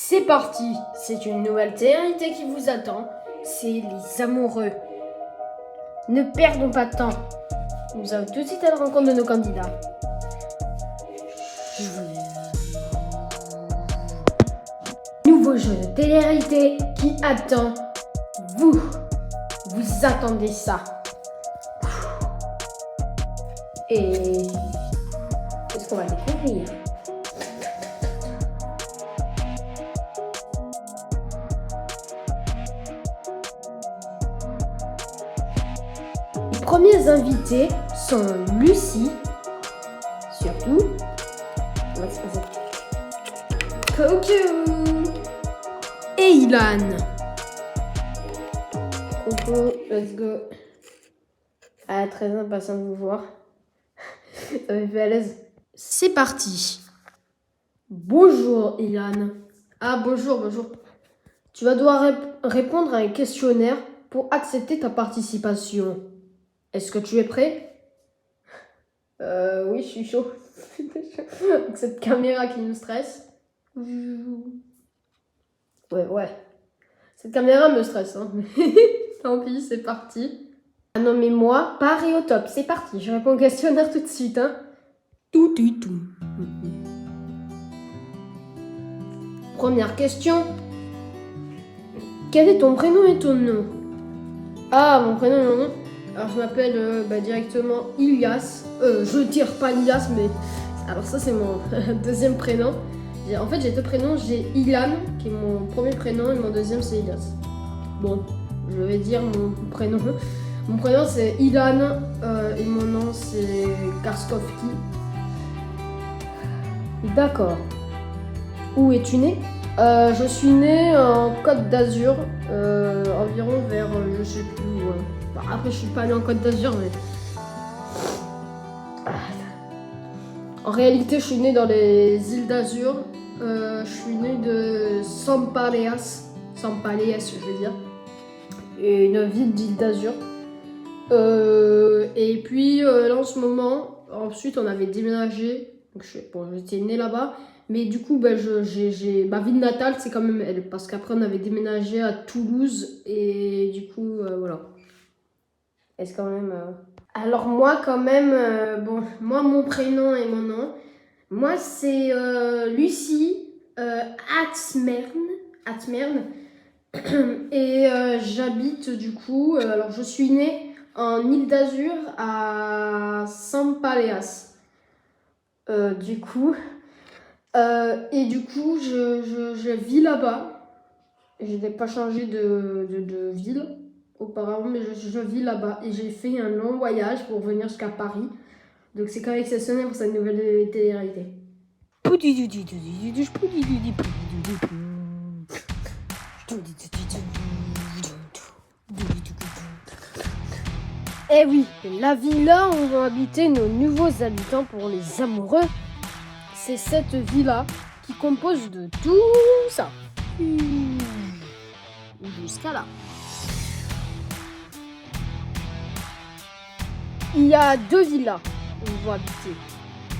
C'est parti, c'est une nouvelle télé-réalité qui vous attend, c'est les amoureux. Ne perdons pas de temps, nous allons tout de suite à la rencontre de nos candidats. Nouveau jeu de télé-réalité qui attend vous. Vous attendez ça. Et qu'est-ce qu'on va découvrir ? Les premiers invités sont Lucie, surtout, Coucou, et Ilan. Coucou, let's go. Ah, très impatient de vous voir. Ça me fait à l'aise. C'est parti. Bonjour Ilan. Ah, bonjour. Tu vas devoir répondre à un questionnaire pour accepter ta participation. Est-ce que tu es prêt ? Oui, je suis chaud. Avec cette caméra qui me stresse. Ouais. Cette caméra me stresse, hein. Tant pis, c'est parti. Ah non, mais moi, pareil au top. C'est parti, je réponds au questionnaire tout de suite, hein. Tout. Première question. Quel est ton prénom et ton nom ? Ah, mon prénom et mon nom ? Alors, je m'appelle directement Ilias. Je tire pas Ilias, mais... Alors ça, c'est mon deuxième prénom. En fait, j'ai deux prénoms. J'ai Ilan, qui est mon premier prénom, et mon deuxième, c'est Ilias. Bon, je vais dire mon prénom. Mon prénom, c'est Ilan, et mon nom, c'est Karskovski. D'accord. Où es-tu né ? Je suis né en Côte d'Azur, environ vers, je sais plus où. Après, je suis pas né en Côte d'Azur, mais... En réalité, je suis né dans les îles d'Azur. Je suis né de Sampaleas, je veux dire. Une ville d'île d'Azur. Et puis, là, en ce moment, ensuite, on avait déménagé. Donc, j'étais né là-bas. Mais du coup, ma ville natale, c'est quand même elle. Parce qu'après, on avait déménagé à Toulouse. Et du coup, voilà. Est-ce quand même... Alors moi, quand même, moi, mon prénom et mon nom. Moi, c'est Lucie Atzmern. Et j'habite, du coup... alors, je suis née en Île d'Azur à Sampaleas. Du coup... et du coup, je vis là-bas. Je n'ai pas changé de ville auparavant, mais je vis là-bas. Et j'ai fait un long voyage pour venir jusqu'à Paris. Donc c'est quand même exceptionnel pour cette nouvelle télé-réalité. Eh oui, la villa où on va habiter nos nouveaux habitants pour les amoureux. C'est cette villa qui compose de tout ça. Jusqu'à là. Il y a deux villas où on va habiter.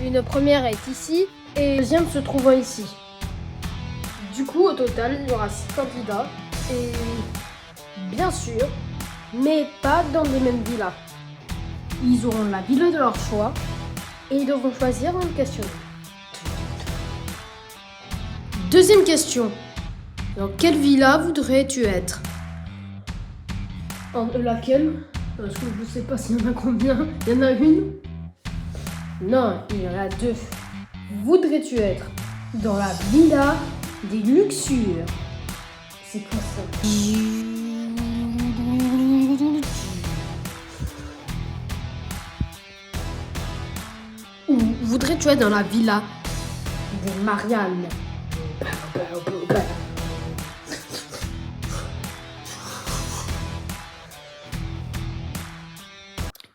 Une première est ici et la deuxième se trouvant ici. Du coup, au total, il y aura 6 candidats. Et bien sûr, mais pas dans les mêmes villas. Ils auront la villa de leur choix et ils devront choisir dans le questionnaire. Deuxième question. Dans quelle villa voudrais-tu être ? Laquelle ? Parce que je ne sais pas s'il y en a combien. Il y en a une ? Non, il y en a deux. Voudrais-tu être dans la villa des luxures ? C'est quoi ça ? Ou voudrais-tu être dans la villa des Marianne ?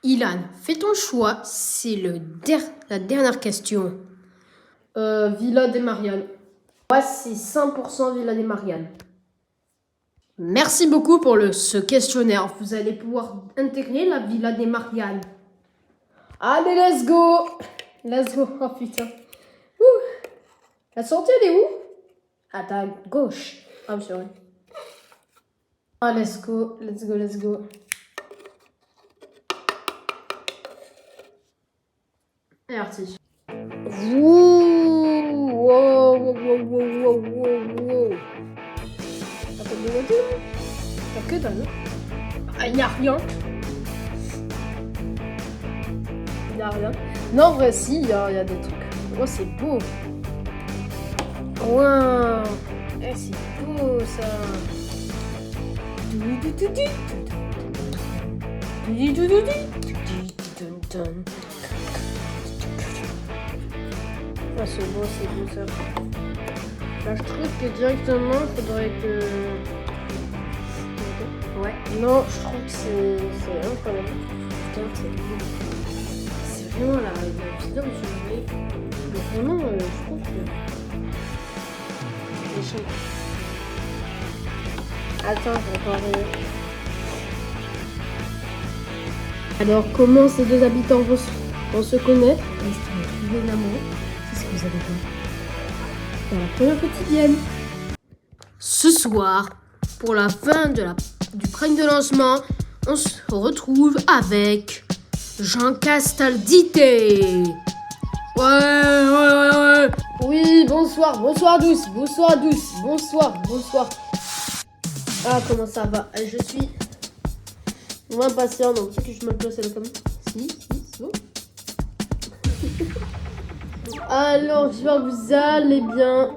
Ilan, fais ton choix, c'est la dernière question. Villa des Marianne. Moi, c'est 100% Villa des Marianne. Merci beaucoup pour ce questionnaire. Vous allez pouvoir intégrer la Villa des Marianne. Allez, let's go. Oh putain. La sortie, elle est où ? À ta gauche. Ah, c'est vrai. Ah, let's go, let's go, let's go. Et parti. Wow, wow, wow, wow, wow, wow, wow. T'as pas de monter là? T'as que dalle. Ah, y'a rien. Y'a rien. Non, en vrai, si, y a des trucs. Oh, c'est beau. Wow. Eh, c'est beau ça. Ah, c'est beau ça. Là, je trouve que directement, faudrait que... Ouais. Non, je trouve que c'est incroyable. Putain, c'est beau. C'est vraiment la vidéo que je voulais. Mais vraiment, je trouve que... Les choses. Attends, je vais parler. Alors, comment ces deux habitants vont se connaître? Est-ce qu'ils vont trouver l'amour? C'est ce que vous avez dit. Dans la première quotidienne. Ce soir, pour la fin du prank de lancement, on se retrouve avec Jean Castaldité. Ouais. Oui, bonsoir douce. Bonsoir. Ah, comment ça va? Je suis impatient, donc c'est que je me place là comme ça. Si, c'est bon. Alors, j'espère que vous allez bien.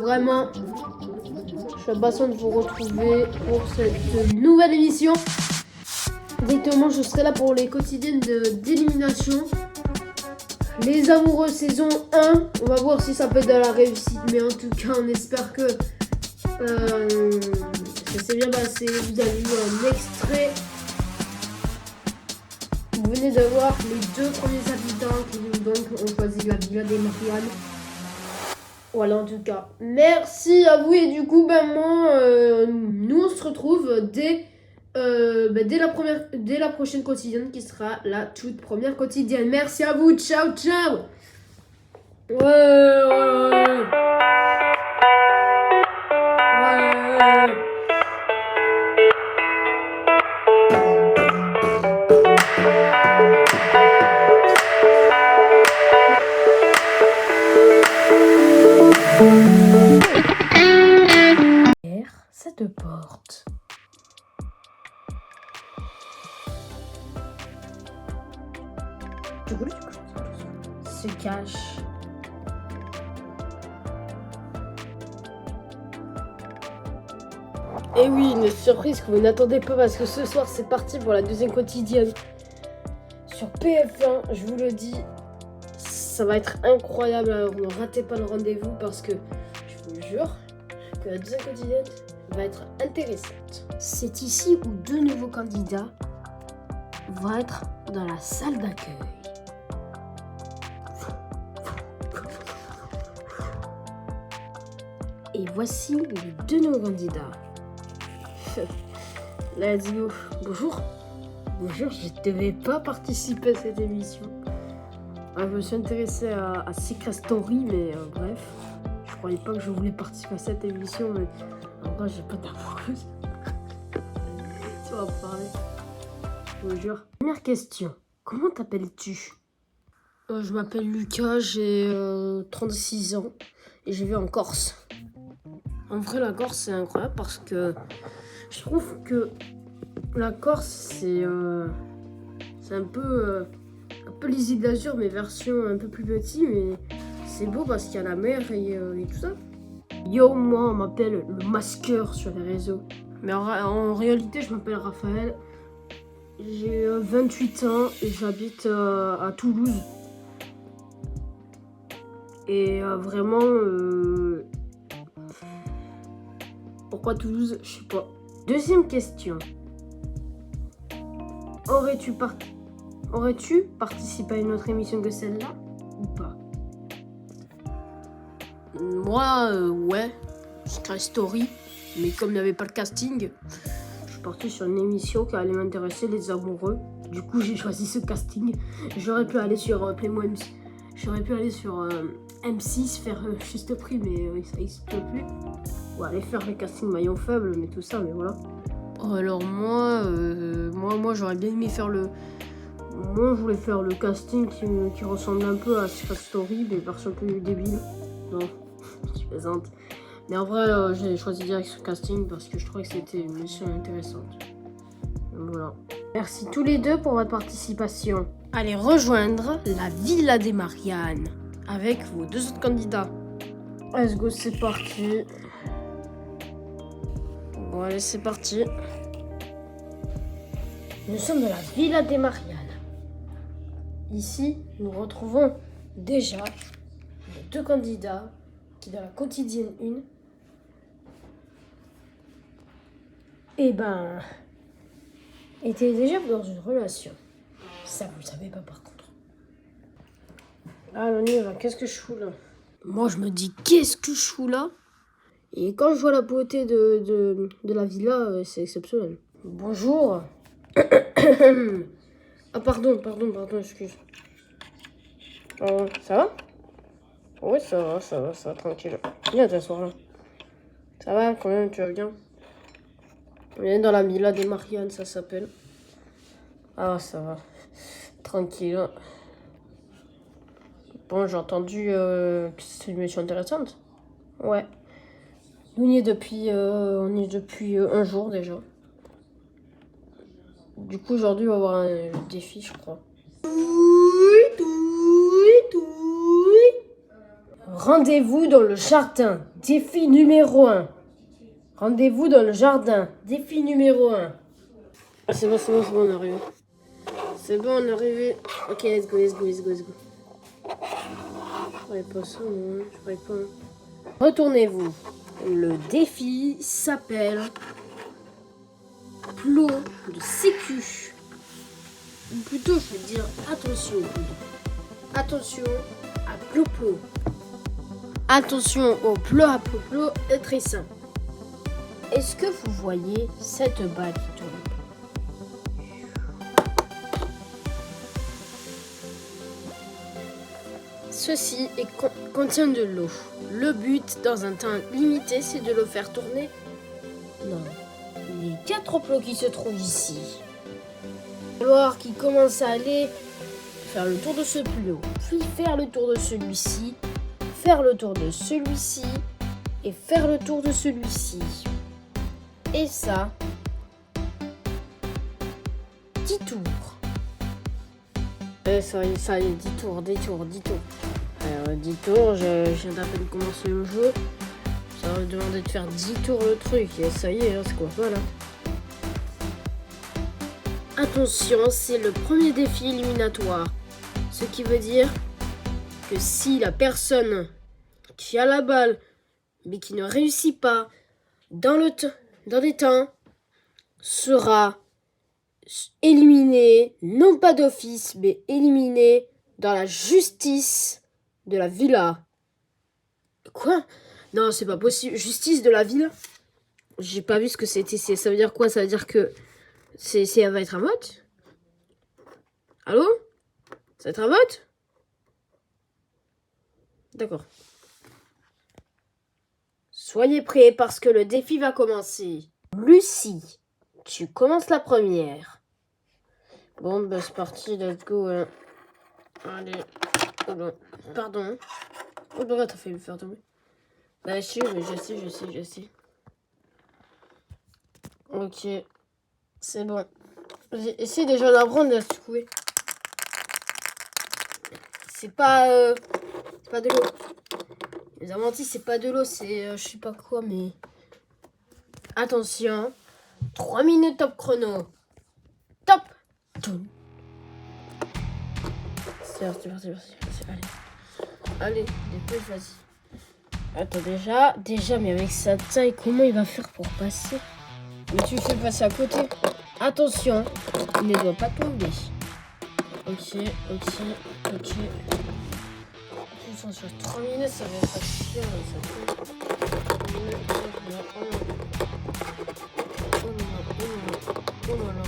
Vraiment, je suis impatient de vous retrouver pour cette nouvelle émission. Directement, je serai là pour les quotidiennes d'élimination. Les amoureux saison 1. On va voir si ça peut être de la réussite. Mais en tout cas, on espère que ça s'est bien passé. Vous avez eu un extrait. Vous venez de voir les deux premiers habitants qui donc ont choisi la villa des Marianne. Voilà, en tout cas, merci à vous. Et du coup, nous on se retrouve dès la prochaine quotidienne qui sera la toute première quotidienne. Merci à vous, ciao. Ouais. Cette porte. Se cache. Et oui, une surprise que vous n'attendez pas parce que ce soir c'est parti pour la deuxième quotidienne sur PF1, je vous le dis, ça va être incroyable. Alors ne ratez pas le rendez-vous parce que je vous jure que la deuxième quotidienne va être intéressante. C'est ici où deux nouveaux candidats vont être dans la salle d'accueil. Et voici les deux nouveaux candidats. Let's go. Bonjour, je ne devais pas participer à cette émission. Je me suis intéressée à Secret Story, mais bref. Je croyais pas que je voulais participer à cette émission, mais en vrai, j'ai pas d'amoureuse. Tu vas parler. Je vous jure. Première question. Comment t'appelles-tu? Je m'appelle Lucas, j'ai 36 ans et je vis en Corse. En vrai, la Corse, c'est incroyable parce que je trouve que la Corse, c'est un peu les îles d'Azur, mais version un peu plus petit, mais c'est beau parce qu'il y a la mer et tout ça. Yo, moi, on m'appelle le masqueur sur les réseaux. Mais en réalité, je m'appelle Raphaël. J'ai 28 ans et j'habite à Toulouse. Et vraiment, pourquoi Toulouse? Je sais pas. Deuxième question. Aurais-tu participé à une autre émission que celle-là ou pas? Moi, ouais. Secret Story. Mais comme il n'y avait pas le casting, je suis partie sur une émission qui allait m'intéresser, les amoureux. Du coup, j'ai choisi ce casting. J'aurais pu aller sur Playmobil. J'aurais pu aller sur M6 faire juste prix, mais ça n'existe plus. On va aller faire les castings maillon faible, mais tout ça, mais voilà. Alors moi j'aurais bien aimé faire le... Moi je voulais faire le casting qui ressemble un peu à Secret Story, mais version plus débile. Non, je plaisante. Mais en vrai, j'ai choisi direct ce casting parce que je trouvais que c'était une mission intéressante. Donc voilà. Merci tous les deux pour votre participation. Allez rejoindre la Villa des Mariannes avec vos 2 autres candidats. Let's go, c'est parti. Bon, allez, c'est parti. Nous sommes dans la Villa des Mariannes. Ici, nous retrouvons déjà les 2 candidats qui, dans la quotidienne 1, étaient déjà dans une relation. Ça, vous le savez pas par contre. Alors, on y va. Qu'est-ce que je fous là? Moi, je me dis, qu'est-ce que je fous là? Et quand je vois la beauté de la villa, c'est exceptionnel. Bonjour. Ah, pardon, excuse. Ça va? Oui, ça va, tranquille. Viens t'asseoir là. Ça va, quand même, tu vas bien? On est dans la Villa des Mariannes, ça s'appelle. Ah, ça va. Tranquille. Bon, j'ai entendu que c'est une mission intéressante. Ouais. On y est depuis un jour déjà. Du coup, aujourd'hui, on va avoir un défi, je crois. Rendez-vous dans le jardin. Défi numéro 1. Rendez-vous dans le jardin. Défi numéro 1. Ah, c'est bon, on est arrivé. C'est bon, on est arrivé. Ok, let's go. Je ferai pas ça, non, je ferai pas. Retournez-vous. Le défi s'appelle Plot de sécu. Ou plutôt, je veux dire, attention. Attention à plot. Attention au plot à plot est très simple. Est-ce que vous voyez cette balle qui tourne? Ceci contient de l'eau. Le but, dans un temps limité, c'est de le faire tourner dans les 4 plots qui se trouvent ici. Il va falloir qu'il commence à aller faire le tour de ce plot, puis faire le tour de celui-ci, faire le tour de celui-ci et faire le tour de celui-ci. Et ça, 10 tours. Ça y est, 10 tours. Alors, 10 tours, je viens d'à peine commencer le jeu. Ça va me demander de faire 10 tours le truc. Et ça y est, c'est quoi? Voilà. Attention, c'est le premier défi éliminatoire. Ce qui veut dire que si la personne qui a la balle, mais qui ne réussit pas dans les temps, sera éliminé, non pas d'office, mais éliminé dans la justice de la villa. Quoi? Non, c'est pas possible. Justice de la villa? J'ai pas vu ce que c'était. Ça veut dire quoi? Ça veut dire que ça va être un vote? Allô? Ça va être un vote? D'accord. Soyez prêts parce que le défi va commencer. Lucie, tu commences la première. Bon, bah c'est parti, let's go. Allez. Oh non. Pardon. Oh non, t'as fait me faire tomber. Bah je sais. Ok. C'est bon. Essaye déjà d'apprendre à secouer. C'est pas de l'eau. Les amantis, c'est pas de l'eau, c'est je sais pas quoi, mais... Attention. 3 minutes top chrono. Top. C'est parti. Allez, dépêche, vas-y. Attends, déjà, mais avec sa taille, comment il va faire pour passer? Mais tu le fais passer à côté. Attention, il ne doit pas tomber. Ok. Putain, sur 3 minutes, ça va être chiant. Oh là là.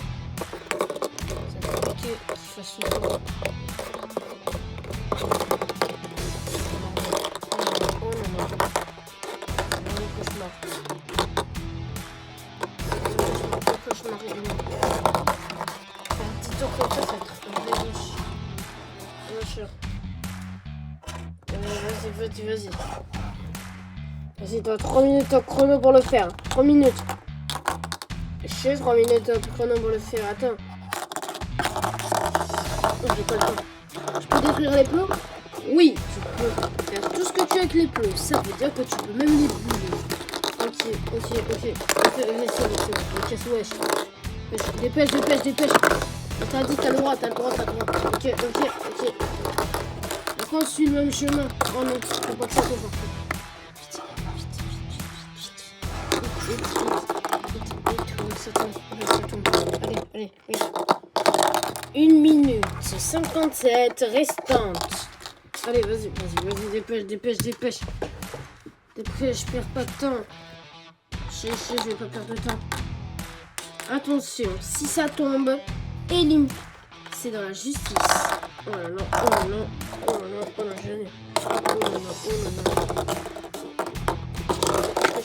C'est compliqué qu'il fasse ce tour. vas-y. Vas-y, t'as 3 minutes au chrono pour le faire. 3 minutes. J'ai 3 minutes au chrono pour le faire. Attends. Oh, j'ai pas le temps. Je peux détruire les plots? Oui, tu peux faire tout ce que tu veux avec les plots. Ça veut dire que tu peux même les brûler. Ok. Ok, c'est bon. Ok, wesh. Dépêche. T'as dit, t'as le droit. Ok. Pourquoi on suit le même chemin? Oh non, faut pas que ça soit fort. Vite. Allez. 1 minute 57 restante. Allez, vas-y, dépêche. Dépêche, perds pas de temps. Je vais pas perdre de temps. Attention, si ça tombe, élimine. C'est dans la justice. Oh là là,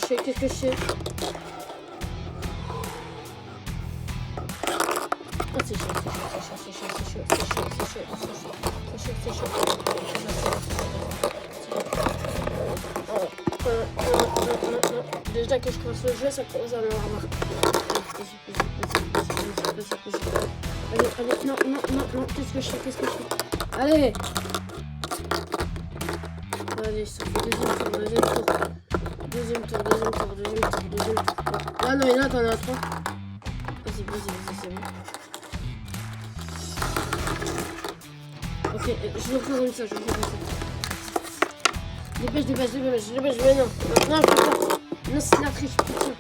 Qu'est-ce que je fais? Oh, c'est chaud. Déjà que je commence le jeu, ça commence à me remarquer. Allez, non, qu'est-ce que je fais? Allez, ça fait deuxième tour. Ah non, il y en a, t'en as 3. Vas-y, c'est bon. Ok, je le ferai comme ça. Dépêche, mais non, je peux pas. Non, c'est la triche, putain.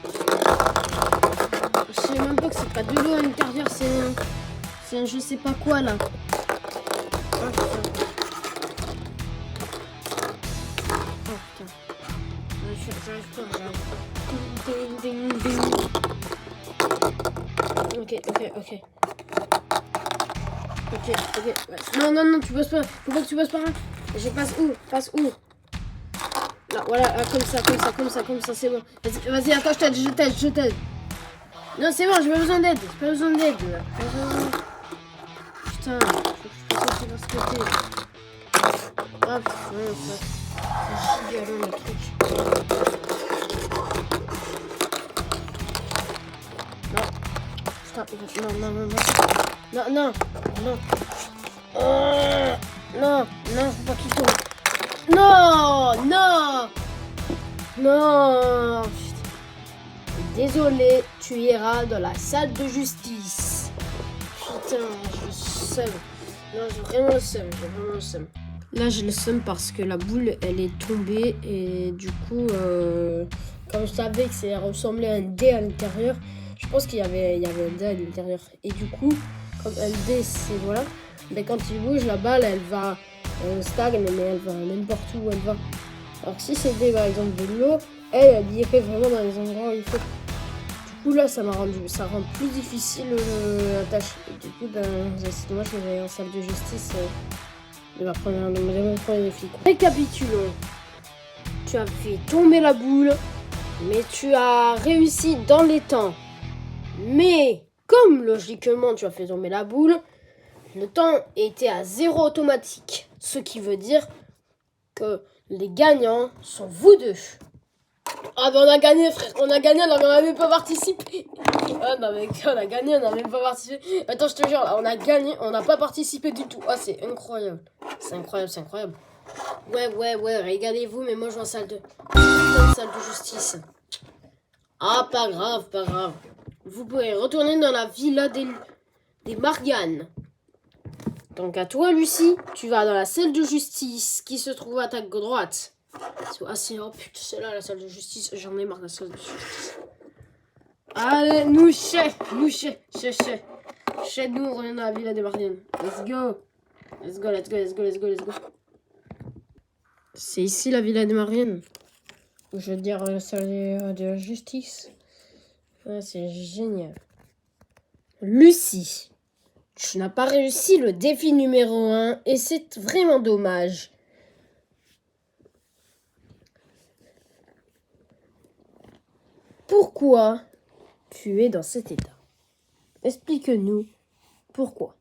Je sais même pas que c'est pas de l'eau à l'intérieur, c'est un je sais pas quoi là. Oh putain. J'arrive pas. Ok. Ouais. Non, tu passes pas. Faut pas que tu passes par là. Je passe où? Là, voilà, comme ça, c'est bon. Vas-y, attends, je t'aide. Non, c'est bon, j'ai pas besoin d'aide. Putain, faut que je fasse ça de ce côté. Ah putain, c'est gigalon le truc. Non. Non, faut pas qu'il tombe. Non. Désolé, tu iras dans la salle de justice. Putain, je seum. Non, j'ai vraiment le seum. Là, j'ai le seum parce que la boule, elle est tombée et du coup, comme je savais que ça ressemblait à un dé à l'intérieur, je pense qu'il y avait un dé à l'intérieur. Et du coup, comme un dé, c'est voilà, mais quand il bouge, la balle, elle va stagne, mais elle va n'importe où elle va. Alors que si c'était par exemple de l'eau, elle irait vraiment dans les endroits où il faut. Du coup, là, ça rend plus difficile la tâche. Et du coup, c'est dommage que j'aille en salle de justice. De mon premier défi. Récapitulons. Tu as fait tomber la boule, mais tu as réussi dans les temps. Mais comme logiquement tu as fait tomber la boule, le temps était à 0 automatique. Ce qui veut dire que les gagnants sont vous deux. Ah ben on a gagné frère, on a même pas participé. Ah non mais on a gagné, on a même pas participé. Attends, je te jure, on a gagné, on n'a pas participé du tout. Ah c'est incroyable. C'est incroyable. Ouais, regardez-vous, mais moi je vais en salle de justice. Ah pas grave. Vous pourrez retourner dans la villa des Marianne. Donc à toi Lucie, tu vas dans la salle de justice qui se trouve à ta droite. Oh putain, c'est là la salle de justice. J'en ai marre de la salle de justice. Allez, nous, chez nous, on revient dans la villa des Marianne. Let's go. C'est ici la villa des Marianne. Je veux dire la salle de justice. Ah, c'est génial. Lucie, tu n'as pas réussi le défi numéro 1 et c'est vraiment dommage. Pourquoi tu es dans cet état? Explique-nous pourquoi.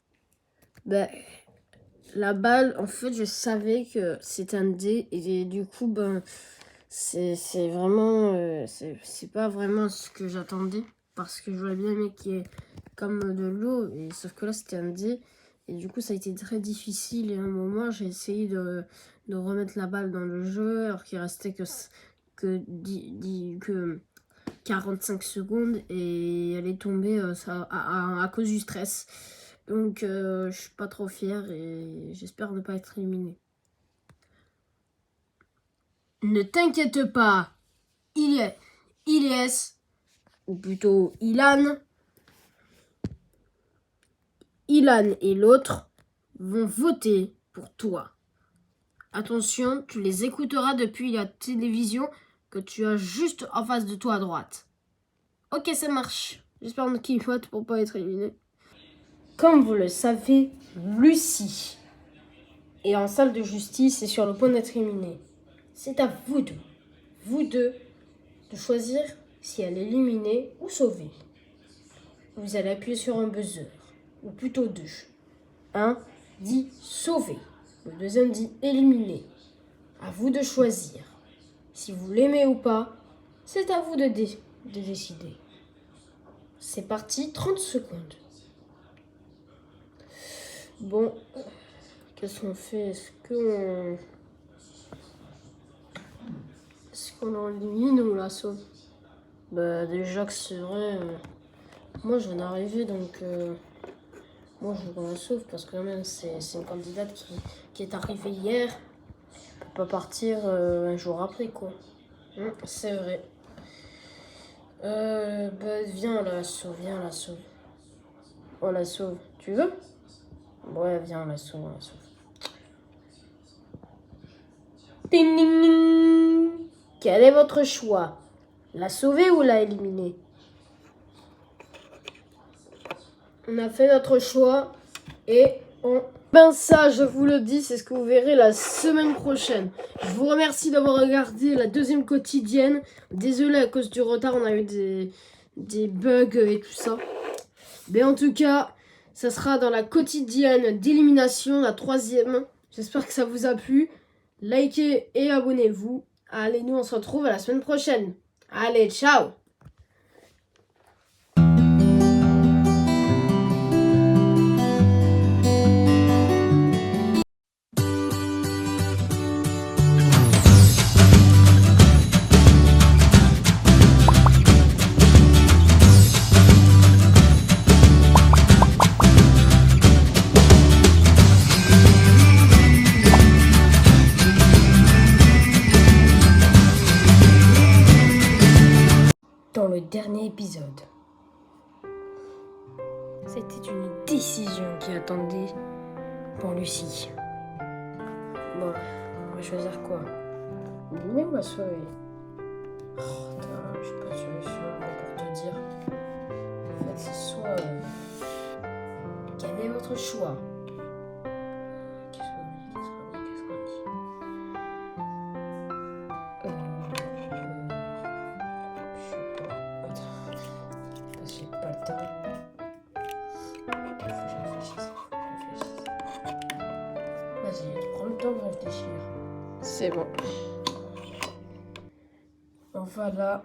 La balle, en fait, je savais que c'était un dé. Et du coup, ben, c'est vraiment... c'est pas vraiment ce que j'attendais. Parce que j'aurais bien aimé qu'il y ait comme de l'eau. Et sauf que là, c'était un dé. Et du coup, ça a été très difficile. Et à un moment, j'ai essayé de remettre la balle dans le jeu. Alors qu'il restait que 45 secondes. Et elle est tombée à cause du stress. Donc, je suis pas trop fière et j'espère ne pas être éliminée. Ne t'inquiète pas, Ilyes, ou plutôt Ilan et l'autre vont voter pour toi. Attention, tu les écouteras depuis la télévision que tu as juste en face de toi à droite. Ok, ça marche. J'espère qu'ils votent pour pas être éliminé. Comme vous le savez, Lucie est en salle de justice et sur le point d'être éliminée. C'est à vous deux, de choisir si elle est éliminée ou sauvée. Vous allez appuyer sur un buzzer, ou plutôt deux. Un dit sauver, le deuxième dit éliminer. À vous de choisir. Si vous l'aimez ou pas, c'est à vous de décider. C'est parti, 30 secondes. Bon, qu'est-ce qu'on fait? Est-ce qu'on l'élimine ou on la sauve? Bah déjà que c'est vrai, moi je viens d'arriver donc moi je veux qu'on la sauve parce que quand même c'est une candidate qui est arrivée hier. Elle peut pas partir un jour après quoi. C'est vrai. Bah viens on la sauve. On la sauve. Tu veux? Ouais viens on la sauve. Ding ding ding. Quel est votre choix? La sauver ou la éliminer? On a fait notre choix et on... Ben ça, je vous le dis, c'est ce que vous verrez la semaine prochaine. Je vous remercie d'avoir regardé la deuxième quotidienne. Désolé à cause du retard, on a eu des bugs et tout ça. Mais en tout cas, ça sera dans la quotidienne d'élimination, la 3e. J'espère que ça vous a plu. Likez et abonnez-vous. Allez, nous on se retrouve à la semaine prochaine. Allez, ciao! Dans le dernier épisode, c'était une décision qui attendait pour Lucie. Bon, on va choisir quoi? Éliminer ou la sauver? Oh, putain, je suis pas sûr pour te dire. En fait, c'est soit... Quel est votre choix? Qu'est-ce qu'on dit? Je sais pas. Attends. Parce que j'ai pas le temps. Faut que je réfléchisse. Vas-y, prends le temps de réfléchir. C'est bon. Voilà.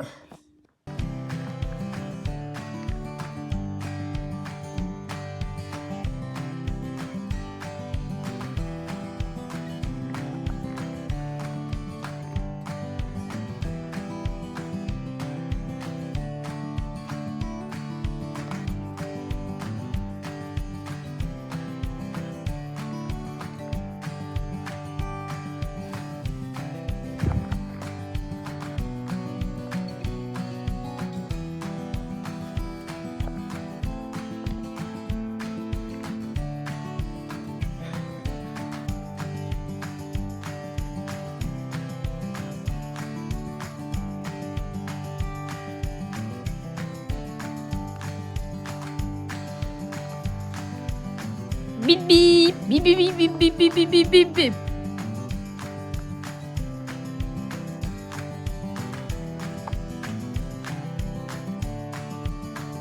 Bip bip, bip bip bip bip bip bip bip bip bip.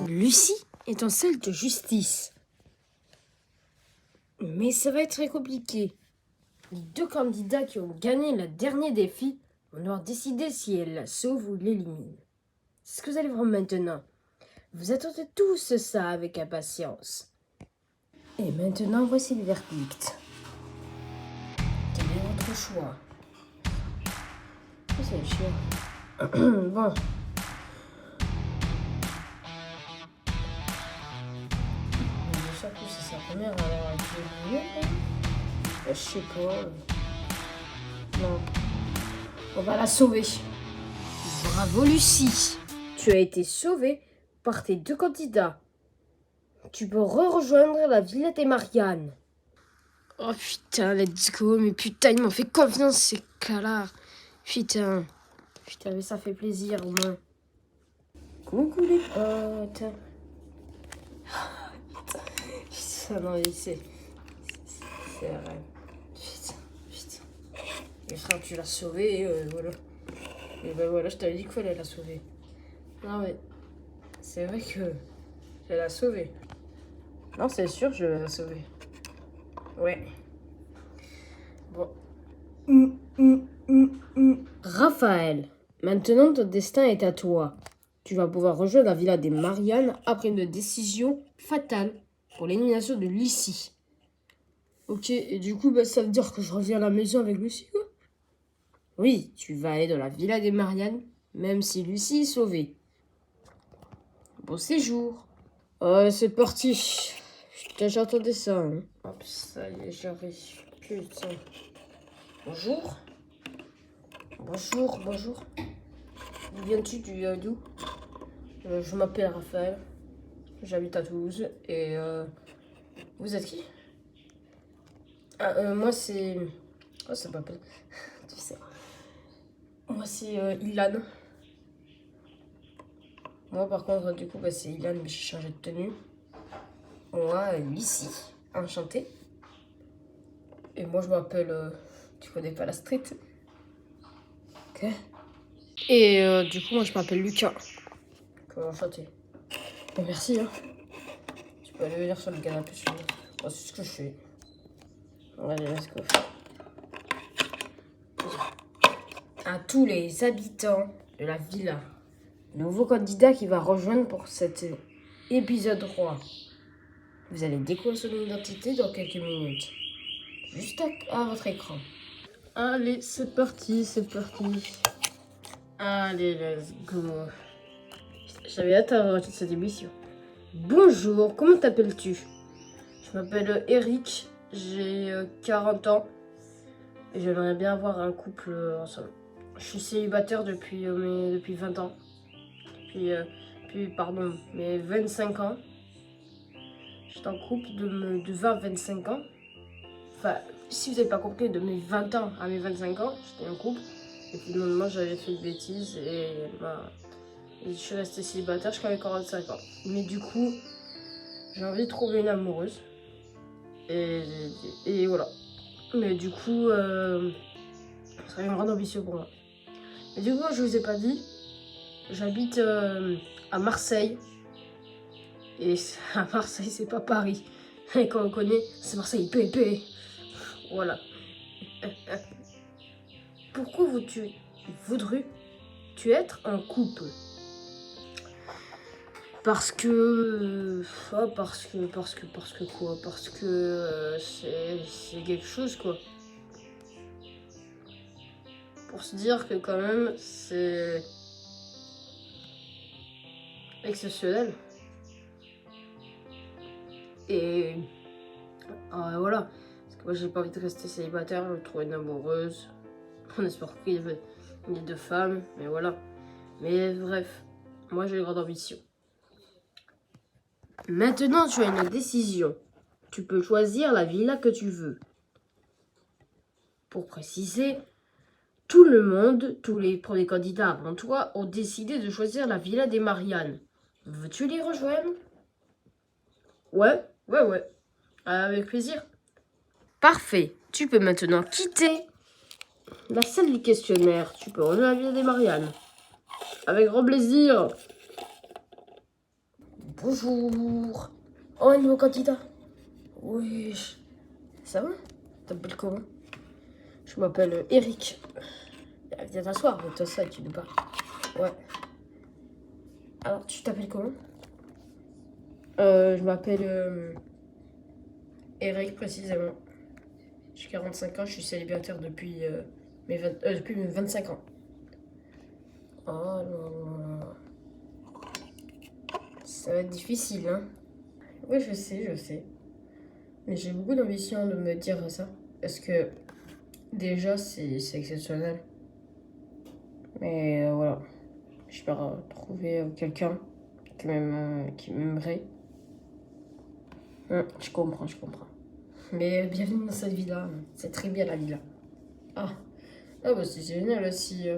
Lucie est en salle de justice. Mais ça va être très compliqué. Les deux candidats qui ont gagné le dernier défi vont devoir décider si elle la sauve ou l'élimine. C'est ce que vous allez voir maintenant. Vous attendez tous ça avec impatience. Et maintenant, voici le verdict. Quel est votre choix? C'est le chien. Bon. Je sais que c'est sa première, alors elle est mieux. Je sais pas. Non. On va la sauver. Bravo Lucie. Tu as été sauvée par tes deux candidats. Tu peux rejoindre la Villa des Mariannes. Oh putain, let's go. Mais putain, ils m'ont fait confiance ces calards. Putain. Putain, mais ça fait plaisir au moins. Coucou les potes. Putain, non, mais c'est vrai. Putain. Et frère, tu l'as sauvé, voilà. Et ben voilà, je t'avais dit qu'il fallait la sauver. Non, mais c'est vrai que je l'ai sauvée. Non, c'est sûr, je vais la sauver. Ouais. Bon. Raphaël, maintenant ton destin est à toi. Tu vas pouvoir rejoindre la Villa des Mariannes après une décision fatale pour l'élimination de Lucie. Ok, et du coup, ça veut dire que je reviens à la maison avec Lucie, quoi? Oui, tu vas aller dans la Villa des Mariannes, même si Lucie est sauvée. Bon séjour. C'est parti. Putain, j'entendais ça. Hein. Hop, ça y est, j'arrive. Putain. Bonjour. Bonjour. D'où viens-tu d'où? Je m'appelle Raphaël. J'habite à Toulouse. Et vous êtes qui? Moi c'est... Oh, c'est pas... Tu sais. Moi c'est Ilan. Moi par contre, du coup, c'est Ilan, mais j'ai changé de tenue. Moi, Lucie. Enchantée. Et moi je m'appelle... Tu connais pas la street? Ok. Et du coup, moi je m'appelle Lucas. Comment enchanté. Bon, merci, hein. Tu peux aller venir sur le canapé sur moi. Moi, c'est ce que je fais. Allez, let's go. À tous les habitants de la villa, nouveau candidat qui va rejoindre pour cet épisode 3. Vous allez découvrir son identité dans quelques minutes. Juste à votre écran. Allez, c'est parti. Allez, let's go. J'avais hâte à voir cette émission. Bonjour, comment t'appelles-tu? Je m'appelle Eric, j'ai 40 ans et j'aimerais bien avoir un couple ensemble. Je suis célibataire depuis 20 ans. Mes 25 ans. J'étais en couple de 20 à 25 ans. Enfin, si vous n'avez pas compris, de mes 20 ans à mes 25 ans, j'étais en couple. Et finalement, j'avais fait une bêtise et je suis restée célibataire jusqu'à mes 45 ans. Mais du coup, j'ai envie de trouver une amoureuse. Et voilà. Mais du coup, ça serait une grande ambition pour moi. Et du coup, je vous ai pas dit, j'habite à Marseille. Et à Marseille, c'est pas Paris. Et quand on connaît, c'est Marseille, pépé. Voilà. Pourquoi voudrais-tu être un couple? Parce que quoi? Parce que c'est quelque chose, quoi. Pour se dire que quand même, c'est exceptionnel. Et voilà. Parce que moi, j'ai pas envie de rester célibataire, je veux trouver une amoureuse. On espère qu'il y ait deux femmes, mais voilà. Mais bref, moi j'ai une grande ambition. Maintenant, tu as une décision. Tu peux choisir la villa que tu veux. Pour préciser, tout le monde, tous les premiers candidats avant toi, ont décidé de choisir la Villa des Mariannes. Veux-tu les rejoindre? Ouais. Avec plaisir. Parfait. Tu peux maintenant quitter la salle du questionnaire. Tu peux rejoindre la Villa des Mariannes. Avec grand plaisir. Bonjour. Oh, un nouveau candidat. Oui. Ça va? T'appelles comment? Je m'appelle Eric. Viens t'asseoir, toi ça, tu nous parles. Ouais. Alors, tu t'appelles comment? Je m'appelle Eric, précisément. J'ai 45 ans, je suis célibataire depuis, depuis mes 25 ans. Oh là là. Ça va être difficile, hein? Oui, je sais. Mais j'ai beaucoup d'ambition de me dire ça. Parce que déjà, c'est exceptionnel. Mais voilà. J'espère trouver quelqu'un qui m'aimerait. Je comprends. Mais bienvenue dans cette vie-là. C'est très bien la vie-là. Ah, bah c'est génial aussi.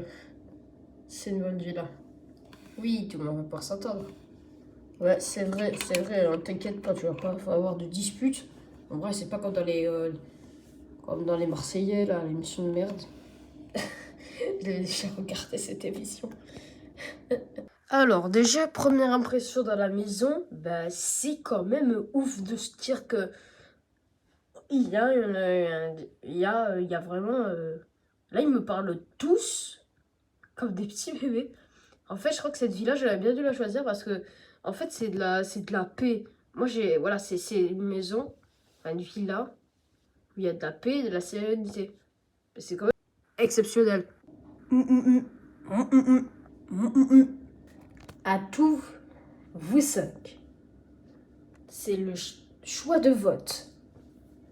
C'est une bonne vie-là. Oui, tout le monde va pouvoir s'entendre. Ouais, c'est vrai, hein, t'inquiète pas, tu vas pas avoir de disputes. En vrai, c'est pas comme dans les Marseillais, là, l'émission de merde. J'avais déjà regardé cette émission. Alors, déjà, première impression dans la maison, bah, c'est quand même ouf de se dire que il y a vraiment... Là, ils me parlent tous comme des petits bébés. En fait, je crois que cette villa, j'aurais bien dû la choisir parce que, en fait, c'est de la paix. Moi, voilà, c'est une maison, enfin, une villa, où il y a de la paix et de la sérénité. Mais c'est quand même exceptionnel. À tous vous cinq, c'est le choix de vote.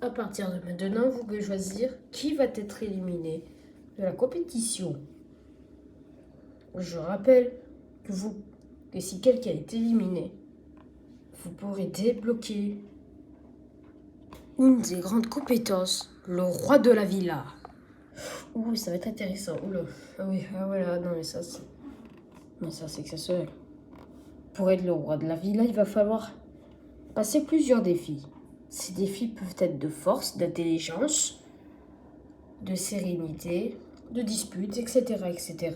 À partir de maintenant, vous pouvez choisir qui va être éliminé de la compétition. Je rappelle que si quelqu'un est éliminé, vous pourrez débloquer une des grandes compétences, le roi de la villa. Ouh, ça va être intéressant. Oula. Ah oui, ah voilà, non mais ça c'est exceptionnel. Pour être le roi de la villa, il va falloir passer plusieurs défis. Ces défis peuvent être de force, d'intelligence, de sérénité, de dispute, etc.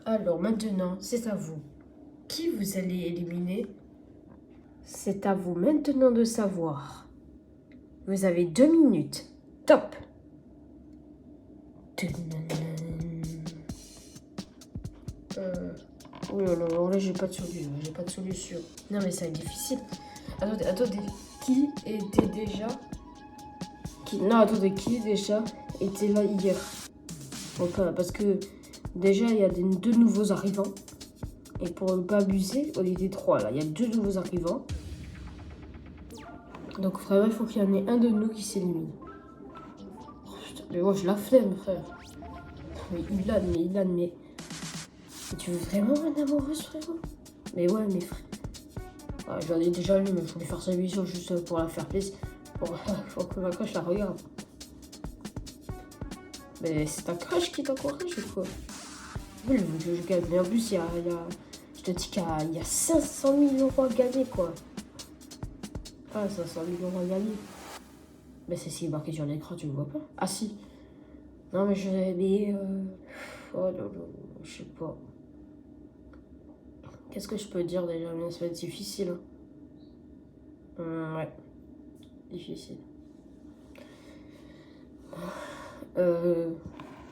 Alors maintenant, c'est à vous. Qui vous allez éliminer? C'est à vous maintenant de savoir. Vous avez 2 minutes. Top. Oh là là, alors là, j'ai pas de solution. Non mais ça va être difficile. Attendez. Qui déjà était là hier? Enfin, parce que déjà, il y a deux nouveaux arrivants. Et pour ne pas abuser, on était 3 là. Il y a 2 nouveaux arrivants. Donc vraiment, il faut qu'il y en ait un de nous qui s'élimine. Oh, putain, mais moi, j'ai la flemme, frère. Mais Ilan, mais tu veux vraiment une amoureuse, frérot? Mais ouais, mais frère. Ah, j'en ai déjà lu, mais je voulais faire cette émission juste pour la faire plaisir. Pour que ma crush la regarde. Mais c'est ta crush qui t'encourage ou quoi? Oui, je gagne. Mais en plus, je te dis qu'il y a 500 000 € à gagner, quoi. Ah, 500 000 € à gagner. Mais c'est ce qui est marqué sur l'écran, tu le vois pas? Ah si. Non, mais oh là là, je sais pas. Qu'est-ce que je peux dire déjà? Mais ça va être difficile. Ouais. Difficile.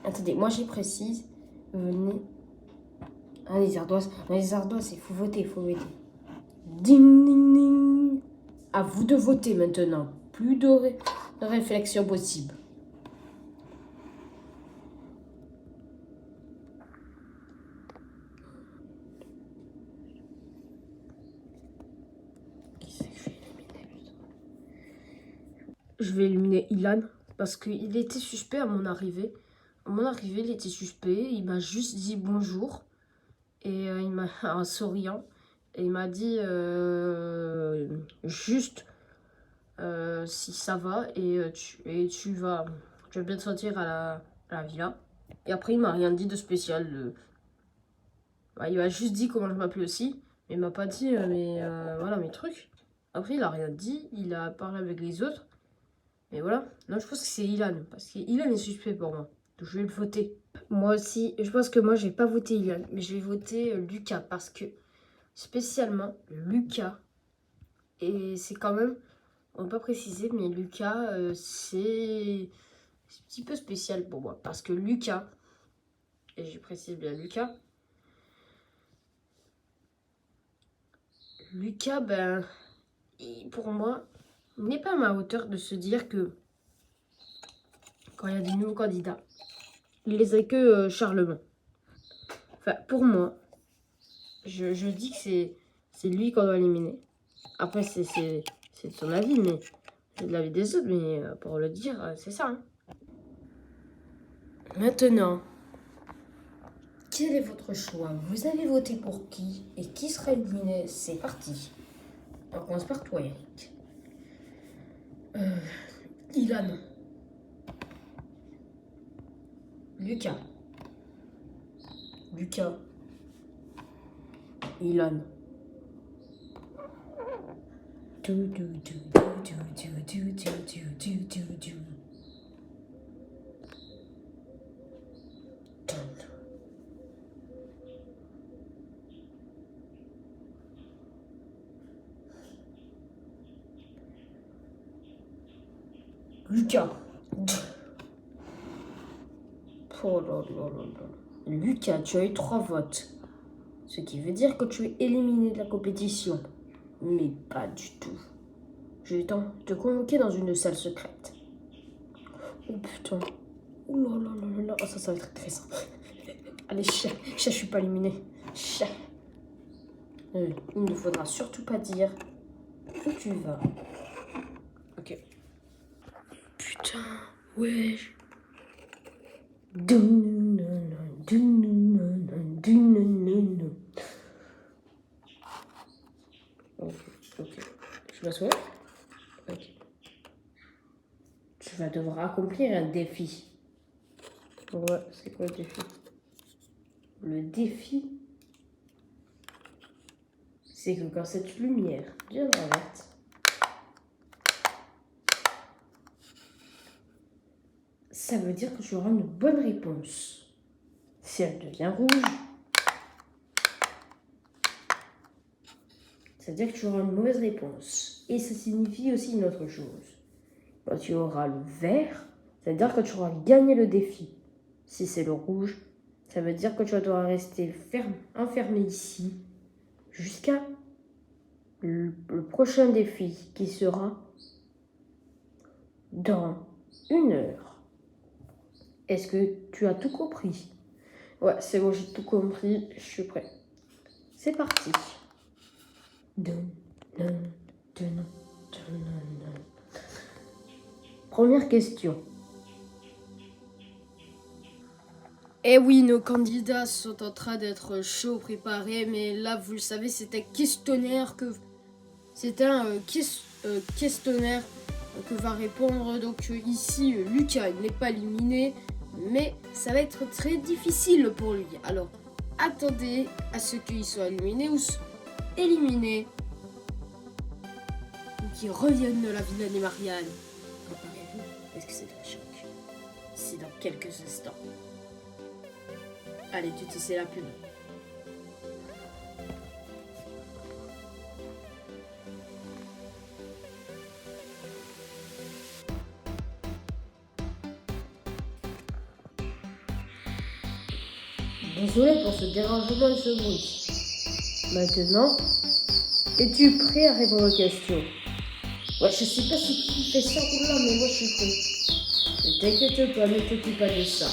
Attendez, moi j'ai précise. Venez. Ah, les ardoises, il faut voter, Ding, ding, ding. À vous de voter maintenant. Plus de réflexion possible. Qui c'est que je vais éliminer, putain? Je vais éliminer Ilan parce qu'il était suspect à mon arrivée. À mon arrivée, il était suspect. Il m'a juste dit bonjour. Et il m'a en souriant. Et il m'a dit juste si ça va et tu vas bien te sentir à la villa. Et après, il m'a rien dit de spécial. Bah, il m'a juste dit comment je m'appelais aussi. Mais il m'a pas dit voilà mes trucs. Après, il a rien dit. Il a parlé avec les autres. Mais voilà. Non, je pense que c'est Ilan. Parce qu'Ilan est suspect pour moi. Donc je vais le voter. Moi aussi, je pense que moi, je vais pas voter Ilan. Mais je vais voter Lucas. Parce que spécialement Lucas. Et c'est quand même On n'a pas précisé, mais Lucas, c'est un petit peu spécial pour moi. Parce que Lucas, et je précise bien Lucas, ben, pour moi, n'est pas à ma hauteur de se dire que quand il y a des nouveaux candidats, il les a que Charlemagne. Enfin, pour moi, je dis que c'est lui qu'on doit éliminer. Après, c'est de son avis, mais c'est de l'avis des autres, mais pour le dire, c'est ça. Hein. Maintenant, quel est votre choix? Vous avez voté pour qui? Et qui sera éliminé? C'est parti. On commence par toi, Eric. Ilan. Lucas. Ilan. Lucas. Oh là là là là. Lucas, tu as eu 3 votes. Ce qui veut dire que tu es éliminé de la compétition. Mais pas du tout. Je vais te convoquer dans une salle secrète. Oh putain. Oh là là là là. Oh, ça va être intéressant. Allez, chat, je suis pas éliminé. Chat. Il ne faudra surtout pas dire où tu vas. Ok. Putain, ouais. Ok. Je m'assois. Ok. Tu vas devoir accomplir un défi. Ouais, c'est quoi le défi? Le défi, c'est que quand cette lumière deviendra verte, ça veut dire que tu auras une bonne réponse. Si elle devient rouge, ça veut dire que tu auras une mauvaise réponse. Et ça signifie aussi une autre chose. Quand tu auras le vert, ça veut dire que tu auras gagné le défi. Si c'est le rouge, ça veut dire que tu dois rester enfermé ici jusqu'à le prochain défi qui sera dans 1 heure. Est-ce que tu as tout compris? Ouais, c'est bon, j'ai tout compris, je suis prêt. C'est parti. Première question. Eh oui, nos candidats sont en train d'être chauds, préparés, mais là, vous le savez, c'est un questionnaire questionnaire que va répondre. Donc ici, Lucas, il n'est pas éliminé, mais ça va être très difficile pour lui. Alors, attendez à ce qu'il soit éliminé ou éliminé, ou qu'il revienne de la villa des Marianne. Préparez-vous, est-ce que c'est un choc? C'est dans quelques instants. Allez, tu te sais la pub. Désolé pour ce dérangement et ce bruit. Maintenant, es-tu prêt à répondre aux questions? Ouais, je sais pas si tu fais ça ou là, mais moi je suis prêt. Ne t'inquiète pas, ne t'occupe pas de ça.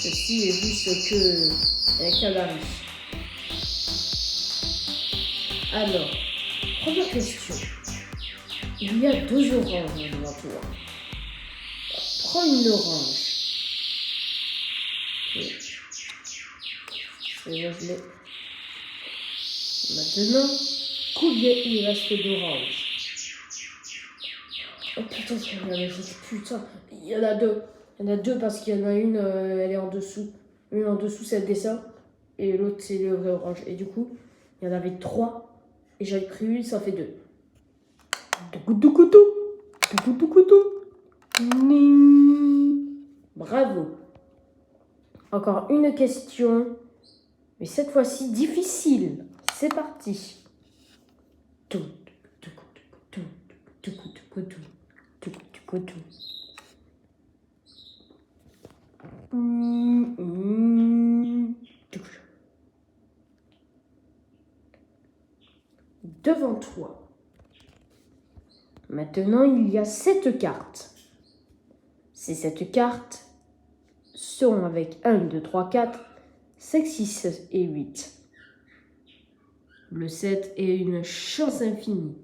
Ceci est juste que un cavalerie. Alors, première question. Il y a 2 oranges devant toi. Prends une orange. Maintenant, combien il reste d'oranges? Oh putain, c'est la même chose. Putain, il y en a 2. Il y en a 2 parce qu'il y en a une, elle est en dessous. Une en dessous, c'est le dessin. Et l'autre, c'est le vrai orange. Et du coup, il y en avait 3. Et j'avais pris une, ça fait 2. Bravo. Encore une question. Mais cette fois-ci, difficile. C'est parti. tukutu, tukutu. Tukutu. Devant toi. Maintenant, il y a 7 cartes. Ces 7 cartes sont avec 1, 2, 3, 4, 5, 6 et 8. Le 7 est une chance infinie.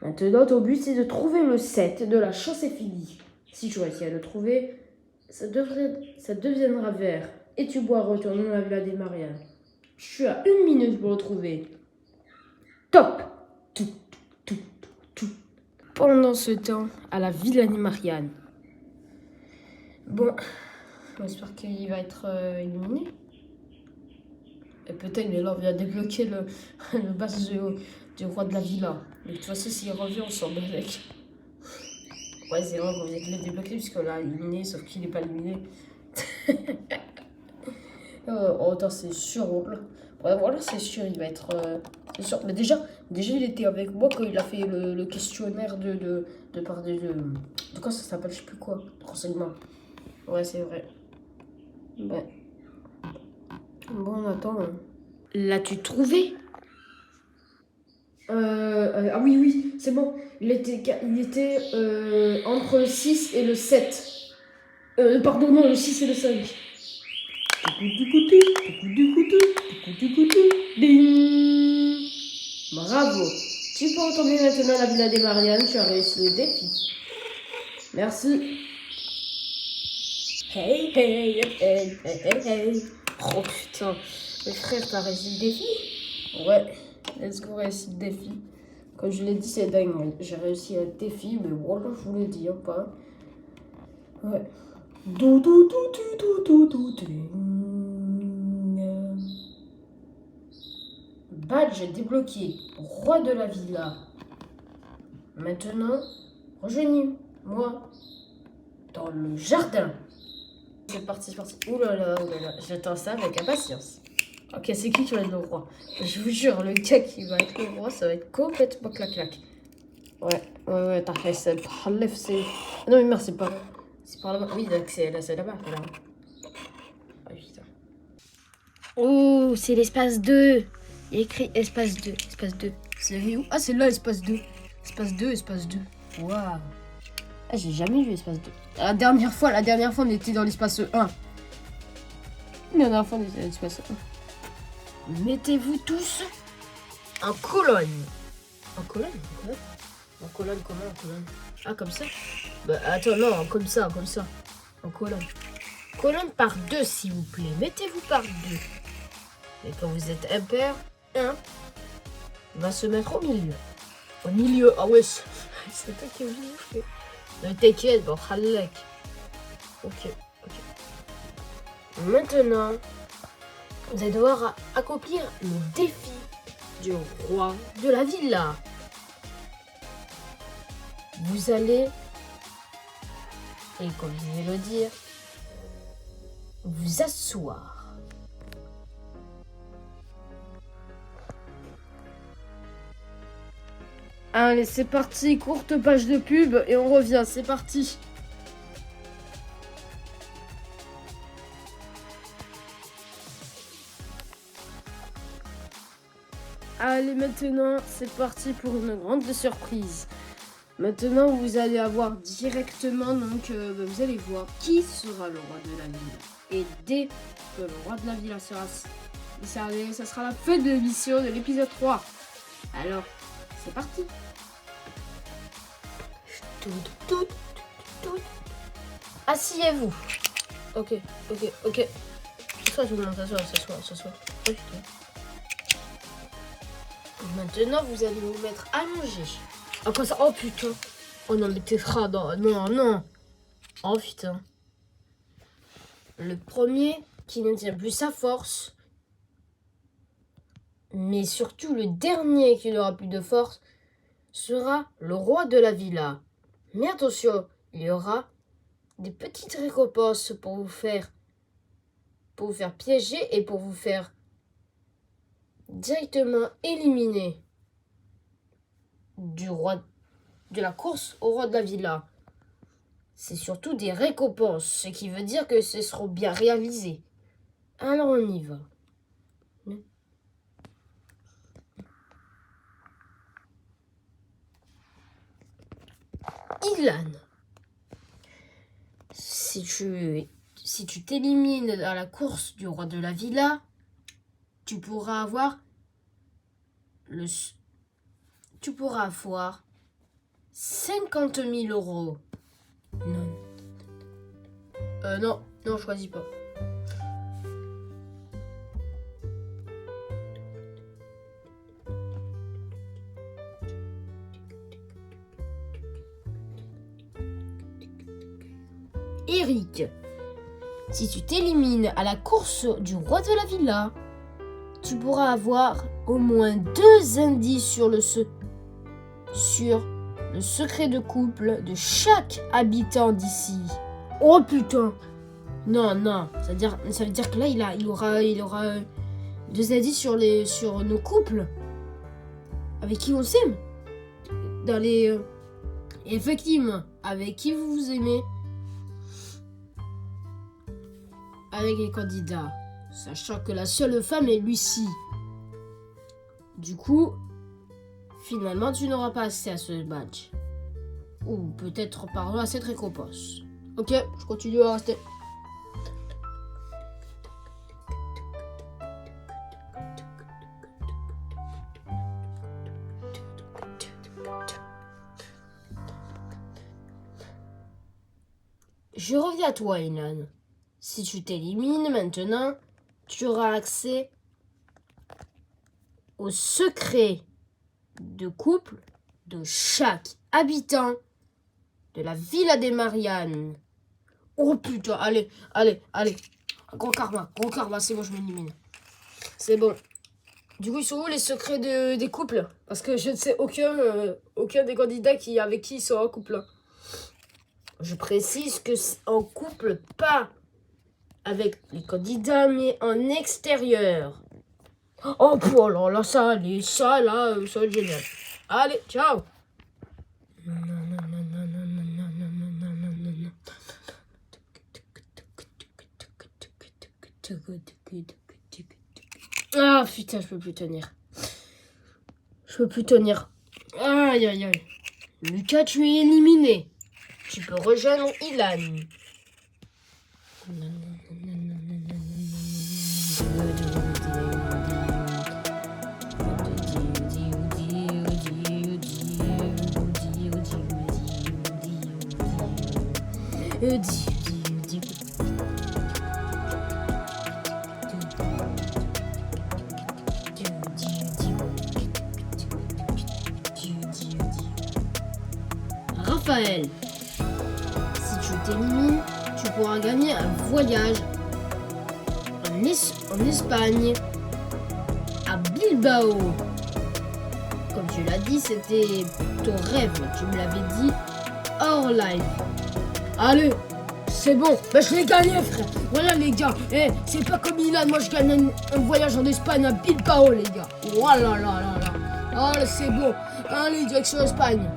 Maintenant, ton but, c'est de trouver le 7 de la chance infinie. Si tu réussis à le trouver, ça deviendra vert. Et tu pourras retourner dans la villa des Mariannes. Tu as 1 minute pour le trouver. Top! Tout. Pendant ce temps, à la villa des Mariannes. Bon, j'espère qu'il va être éliminé. Et peut-être, mais là, on vient débloquer le base du roi de la villa. Mais de toute façon, s'il revient, on s'en bat avec. Ouais, c'est vrai qu'on vient de le débloquer puisqu'on l'a éliminé, sauf qu'il n'est pas éliminé. Oh, attends, c'est sûr. Ouais, voilà, c'est sûr, il va être. C'est sûr. Mais déjà, il était avec moi quand il a fait le questionnaire de quoi ça s'appelle, je sais plus quoi, de renseignement. Ouais, c'est vrai. Ouais. Bon, attends. L'as-tu trouvé? Ah oui, c'est bon. Il était entre le 6 et le 7. Pardon, non, le 6 et le 5. Ding. Bravo. Tu peux retourner maintenant à la villa des Mariannes. Tu as réussi le défi. Merci. Hey. Oh putain. Mais frère, t'as réussi le défi? Ouais. Let's go, réussi le défi. Comme je l'ai dit, c'est dingue. J'ai réussi le défi, mais voilà, je vous l'ai dit, hein, pas. Ouais. Badge débloqué. Roi de la villa. Maintenant, rejoignez-moi dans le jardin. C'est parti. Ouh là là, j'attends ça avec impatience. Ok, c'est qui va être le roi? Je vous jure, le gars qui va être le roi, ça va être complètement clac. Ouais, t'as fait ça. C'est... Non, mais merde, c'est pas là-bas. Oui, c'est là-bas. Ah, putain. Oh, c'est l'espace 2. Il y a écrit espace 2. C'est où? Ah, c'est là, espace 2. Espace 2. Waouh. Ah, j'ai jamais vu espace 2. La dernière fois, on était dans l'espace 1. Mettez-vous tous en colonne. En colonne? Comment en colonne? Ah, comme ça? Bah, attends, non, comme ça. En colonne. Colonne par 2, s'il vous plaît. Mettez-vous par 2. Et quand vous êtes impair, 1 va se mettre au milieu. Au milieu, ah ouais, c'est toi qui es au milieu, frère. Ne t'inquiète, bon, halak. Ok. Maintenant, vous allez devoir accomplir le défi du roi de la villa. Vous allez, et comme je vais le dire, vous asseoir. Allez, c'est parti, courte page de pub et on revient, c'est parti. Allez, maintenant, c'est parti pour une grande surprise. Maintenant, vous allez avoir directement, donc, vous allez voir qui sera le roi de la ville. Et dès que le roi de la ville sera décerné, ça sera la fin de l'émission de l'épisode 3. Alors, c'est parti. Tout. Asseyez-vous. Ok. S'assois tout le monde, s'assois. Maintenant, vous allez vous mettre allongé. Ah, quoi ça? Oh putain. Oh non, mais t'es frère. Non. Oh putain. Le premier qui ne tient plus sa force. Mais surtout, le dernier qui n'aura plus de force sera le roi de la villa. Mais attention, il y aura des petites récompenses pour vous faire piéger et pour vous faire directement éliminer du roi de la course au roi de la villa. C'est surtout des récompenses, ce qui veut dire que ce sera bien réalisé. Alors on y va. Ilan, si tu t'élimines à la course du roi de la villa, tu pourras avoir 50 000 euros. Non, je choisis pas. Eric, si tu t'élimines à la course du roi de la villa, tu pourras avoir au moins 2 indices sur le secret de couple de chaque habitant d'ici. Oh putain! Non, ça veut dire que là il aura 2 indices sur nos couples avec qui on s'aime. Dans les effectivement, avec qui vous vous aimez. Avec les candidats, sachant que la seule femme est Lucie. Du coup, finalement, tu n'auras pas accès à ce badge. Ou peut-être à cette récompense. Ok, je continue à rester. Je reviens à toi, Ilan. Si tu t'élimines maintenant, tu auras accès au secret de couple de chaque habitant de la Villa des Mariannes. Oh putain, allez. Gros karma, c'est bon, je m'élimine. C'est bon. Du coup, ils sont où les secrets des couples? Parce que je ne sais aucun des candidats avec qui ils sont en couple. Je précise que c'est en couple, pas avec les candidats, mais en extérieur. Oh là, ça va être génial. Allez, ciao. Ah putain, je peux plus tenir. Aïe. Lucas, tu es éliminé. Tu peux rejoindre Ilan. Raphaël, si tu t'élimines, tu pourras gagner un voyage en Espagne, à Bilbao. Comme tu l'as dit, c'était ton rêve, tu me l'avais dit hors live. Allez, c'est bon, je l'ai gagné, frère. Voilà les gars, c'est pas comme Ilan, moi je gagne un voyage en Espagne à Bilbao, les gars. Voilà, allez, c'est bon. Allez, direction Espagne.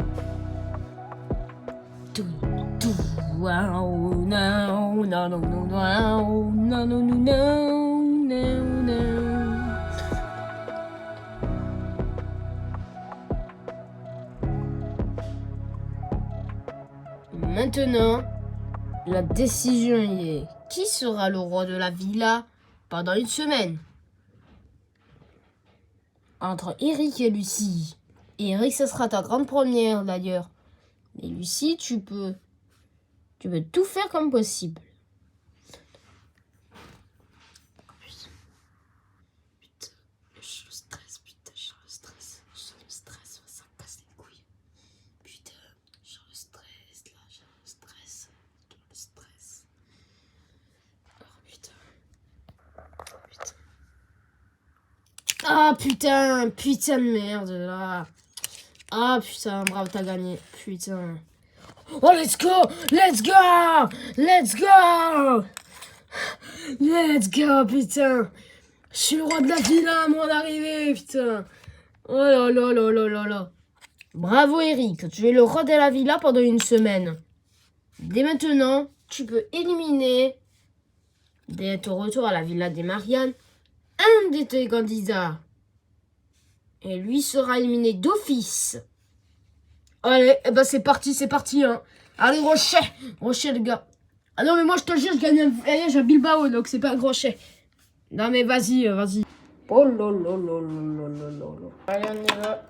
Maintenant, la décision y est. Qui sera le roi de la villa pendant une semaine? Entre Eric et Lucie. Eric, ce sera ta grande première d'ailleurs. Mais Lucie, tu peux tout faire comme possible. Putain, je le stress, ça me casse les couilles. Putain, je le stress. Ah putain, de merde là. Ah putain, bravo, t'as gagné. Putain. Oh, let's go, putain. Je suis le roi de la villa à mon arrivée, putain. Oh là. Bravo Eric, tu es le roi de la villa pendant une semaine. Dès maintenant, tu peux éliminer, dès ton retour à la villa des Marianne, un de tes candidats. Et lui sera éliminé d'office. Allez, eh ben c'est parti, hein. Allez, Rocher, les gars. Ah non, mais moi, je te jure, je gagne un voyage à Bilbao, donc c'est pas un Rocher. Non, mais vas-y. Oh lolo. Allez, on y va.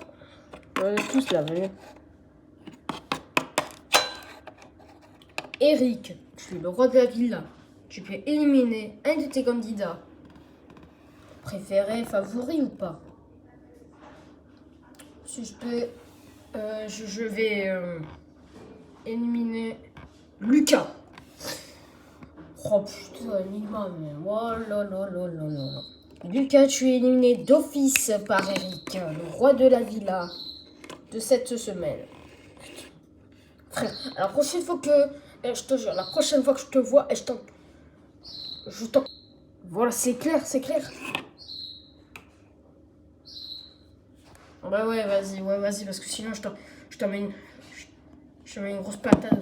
On est tous là, venez. Eric, tu es le roi de la villa. Tu peux éliminer un de tes candidats. Préféré, favori ou pas? Si je peux, je vais éliminer Lucas. Oh putain, Enigma, mais oh là. Lucas, tu es éliminé d'office par Eric, le roi de la villa de cette semaine. Frère, la prochaine fois que, je te jure, la prochaine fois que je te vois, je t'en. Voilà, c'est clair. Ouais, vas-y, parce que sinon je t'en mets une grosse patate,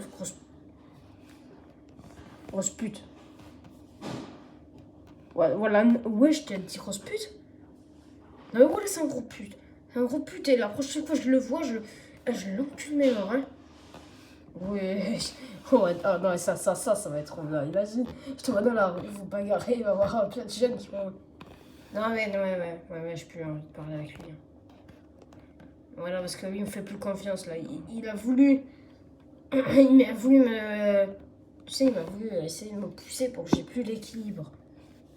grosse pute. Ouais, voilà, ouais, je t'ai dit grosse pute. Non, mais voilà, c'est un gros pute. C'est un gros pute, et la prochaine fois que je le vois, je l'encule mes morts, hein. Ouais, ouais, ah non, ça va être trop bien. Imagine, je te vois dans la rue, vous bagarrez, il va y avoir plein de jeunes qui vont. Non, mais, ouais, j'ai plus envie de parler avec lui. Voilà, parce que lui, il me fait plus confiance, là. Il a voulu. Il m'a voulu me. Tu sais, il m'a voulu essayer de me pousser pour que j'ai plus l'équilibre.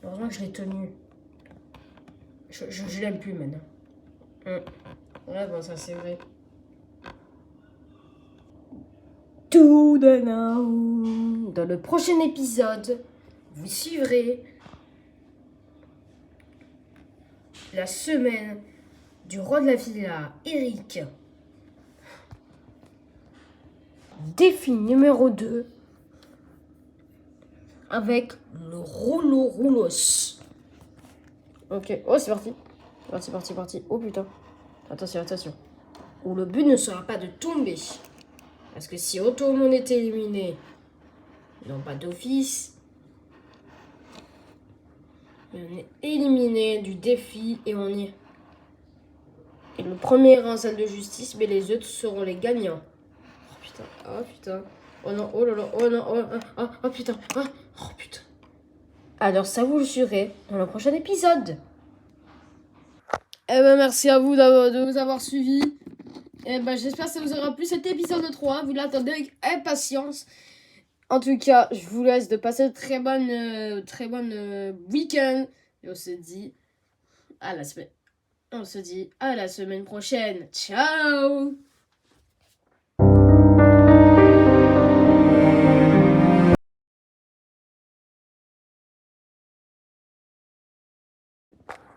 Heureusement que je l'ai tenu. Je l'aime plus maintenant. Ouais, bon, ça c'est vrai. Tout de now. Dans le prochain épisode, vous suivrez la semaine du roi de la villa, Eric. Défi numéro 2 avec le roulos. Ok, oh c'est parti. Oh putain. Attention. Où le but ne sera pas de tomber. Parce que si tout le monde est éliminé, non pas d'office, on est éliminé du défi et on y est. Et le premier en salle de justice, mais les autres seront les gagnants. Oh putain. Oh non, oh là là, oh non, oh putain. Oh putain. Alors ça vous le saurez dans le prochain épisode. Eh ben merci à vous de vous avoir suivis. Eh ben j'espère que ça vous aura plu cet épisode 3. Vous l'attendez avec impatience. En tout cas, je vous laisse de passer de très bonne week-end. Et on se dit à la semaine prochaine. Ciao.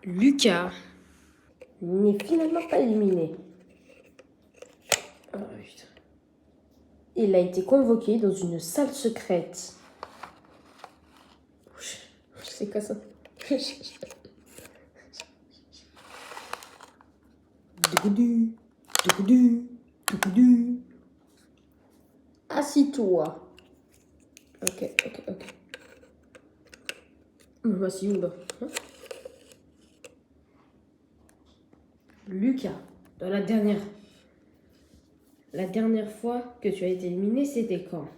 Lucas n'est finalement pas éliminé. Oh, putain. Il a été convoqué dans une salle secrète. C'est quoi ça? Assis-toi. Ok. Me voici où là? Lucas, dans la dernière fois que tu as été éliminé, c'était quand?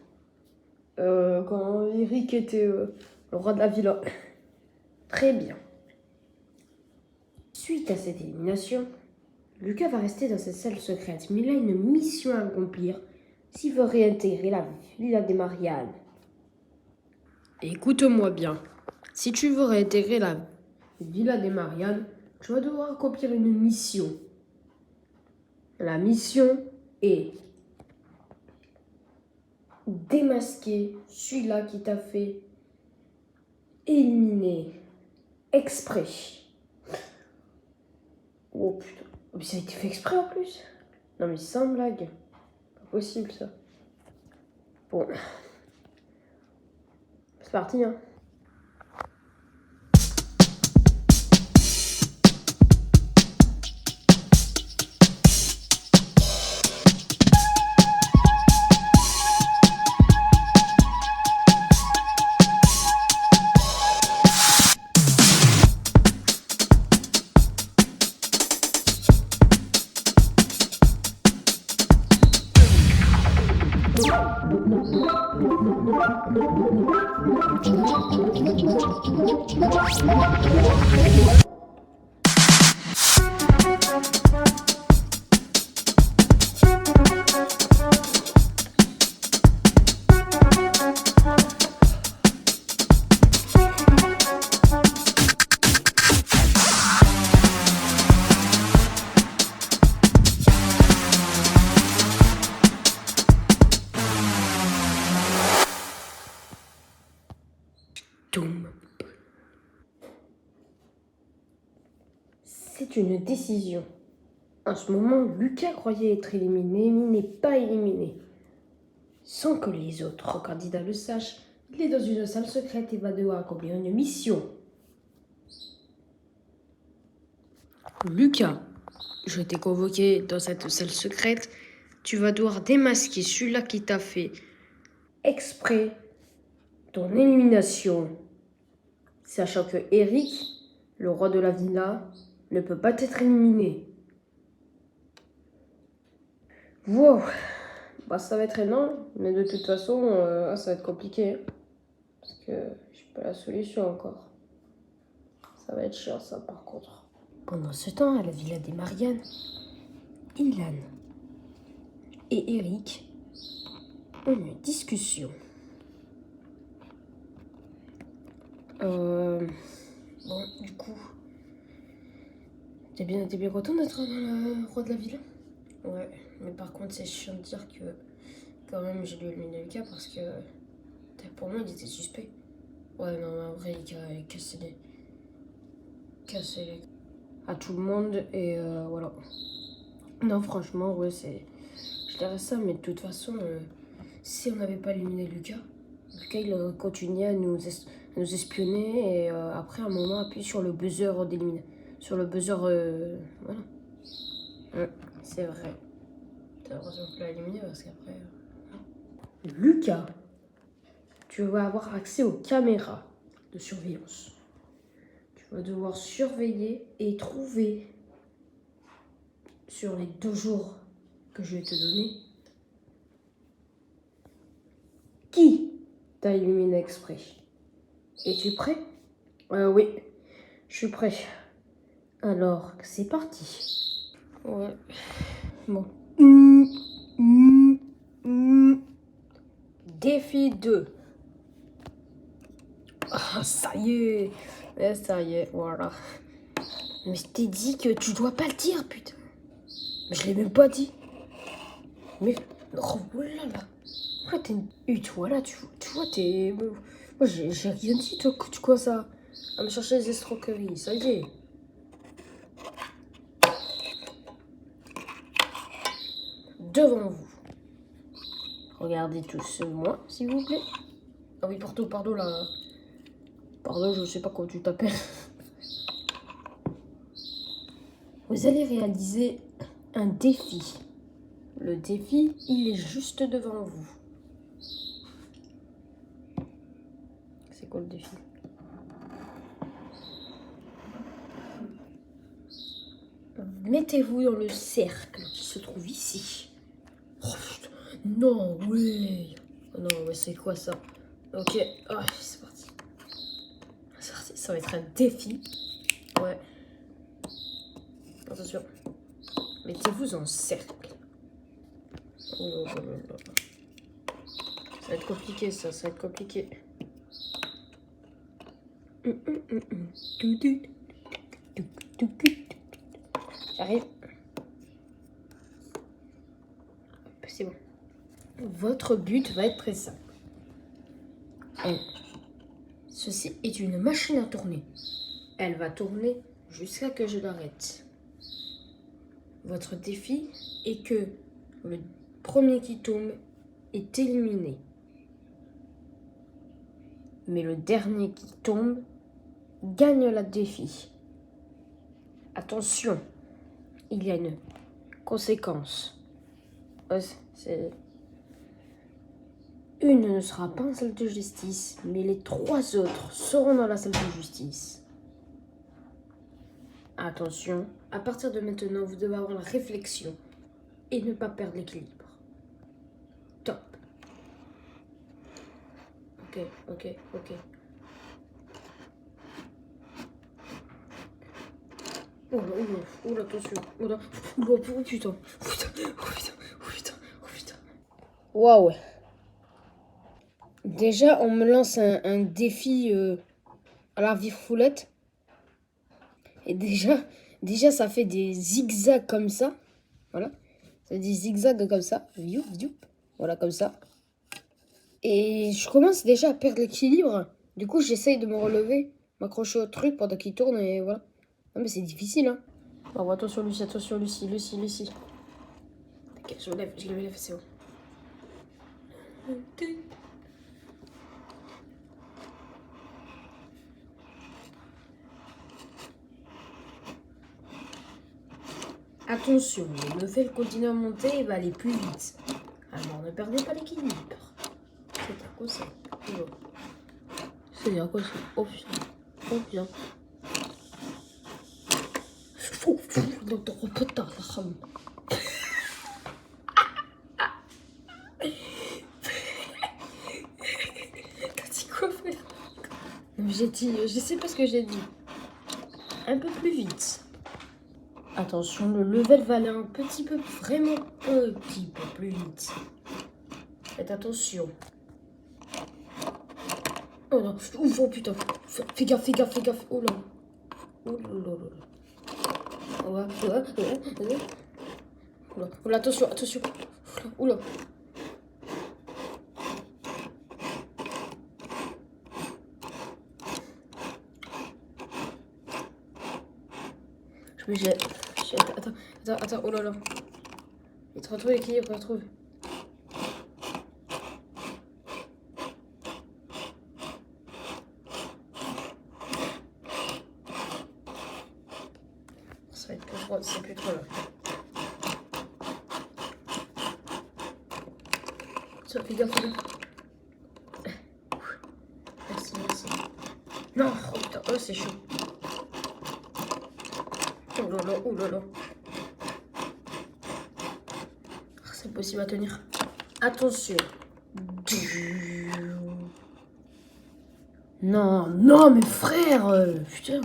Quand Eric était le roi de la villa. Très bien. Suite à cette élimination, Lucas va rester dans cette salle secrète, mais il a une mission à accomplir s'il veut réintégrer la villa des Marianne. Écoute-moi bien. Si tu veux réintégrer la villa des Marianne, tu vas devoir accomplir une mission. La mission est démasquer celui-là qui t'a fait éliminer exprès. Oh putain. Mais ça a été fait exprès en plus. Non mais sans blague. Pas possible ça. Bon. C'est parti hein. Toum. C'est une décision. En ce moment, Lucas croyait être éliminé, mais n'est pas éliminé. Sans que les autres candidats le sachent, il est dans une salle secrète et va devoir accomplir une mission. Lucas, je t'ai convoqué dans cette salle secrète. Tu vas devoir démasquer celui-là qui t'a fait exprès ton élimination. Sachant que Eric, le roi de la villa, ne peut pas être éliminé. Wow, bah ça va être énorme, mais de toute façon, ça va être compliqué. Hein, parce que j'ai pas la solution encore. Ça va être chiant ça par contre. Pendant ce temps, à la villa des Marianne, Ilan et Eric ont une discussion. Bon, du coup, t'es bien content d'être le roi de la villa? Ouais, mais par contre, c'est chiant de dire que quand même j'ai dû éliminer Lucas parce que pour moi il était suspect. Ouais, non, mais en vrai, il a cassé les à tout le monde et voilà. Non, franchement, ouais, je dirais ça, mais de toute façon, si on n'avait pas éliminé Lucas, il aurait continué à nous espionner et après, à un moment, appuyer sur le buzzer d'éliminer. Sur le buzzer, voilà. C'est vrai. T'as l'impression que tu l'as éliminé parce qu'après. Lucas, tu vas avoir accès aux caméras de surveillance. Tu vas devoir surveiller et trouver sur les 2 jours que je vais te donner qui t'a éliminé exprès. Es-tu prêt? Oui, je suis prêt. Alors, c'est parti. Ouais. Bon. Défi 2. Ah, ça y est. Ça y est, voilà. Mais je t'ai dit que tu dois pas le dire, putain. Mais je l'ai même pas dit. Mais, oh là là. Après, t'es une... toi là, tu vois, t'es... Moi, j'ai rien dit, toi, quoi ça? À me chercher les escroqueries, ça y est. Devant vous. Regardez tous moi, s'il vous plaît. Ah oui, pardon, là. Pardon, je sais pas comment tu t'appelles. Vous allez réaliser un défi. Le défi, il est juste devant vous. C'est quoi le défi? Mettez-vous dans le cercle qui se trouve ici. Oh, putain. Non, oui. Oh, non, mais c'est quoi ça? Ok, oh, c'est parti. Ça va être un défi. Ouais. Attention. Mettez-vous en cercle. Oh, là, là, là. Ça va être compliqué, ça va être compliqué. J'arrive. C'est bon. Votre but va être très simple. Ceci est une machine à tourner. Elle va tourner jusqu'à que je l'arrête. Votre défi est que le premier qui tombe est éliminé. Mais le dernier qui tombe gagne le défi. Attention, il y a une conséquence. Une ne sera pas en salle de justice, mais les 3 autres seront dans la salle de justice. Attention, à partir de maintenant, vous devez avoir la réflexion et ne pas perdre l'équilibre. Top. ok. Oula, attention. Oula, oh putain. Waouh. Déjà, on me lance un défi à la foulette. Et déjà, ça fait des zigzags comme ça. Voilà. Ça fait des zigzags comme ça. Voilà, comme ça. Et je commence déjà à perdre l'équilibre. Du coup, j'essaye de me relever, m'accrocher au truc pendant qu'il tourne et voilà. Non, mais c'est difficile, hein. Oh, attention, Lucie. Ok, je me lève, c'est bon. Attention, le level continue à monter et va aller plus vite. Alors ne perdez pas l'équilibre. C'est à quoi ça? C'est à quoi ça? Oh putain. Oh putain, la rame. T'as dit quoi, frère? J'ai dit, je sais pas ce que j'ai dit. Un peu plus vite. Attention, le level va aller un petit peu, vraiment petit peu plus vite. Faites attention. Oh non, ouf, oh putain. Fais gaffe. Oh là. Oula, attention. Oula. Je me jette. Attends, oh là là. Il te retrouve l'équilibre, retrouve. Ça va être plus trop, c'est plus trop là. Ça, fais gaffe. Merci. Non, oh putain, oh c'est chaud. Oh là là. C'est possible à tenir. Attention. Non, mais frère, putain.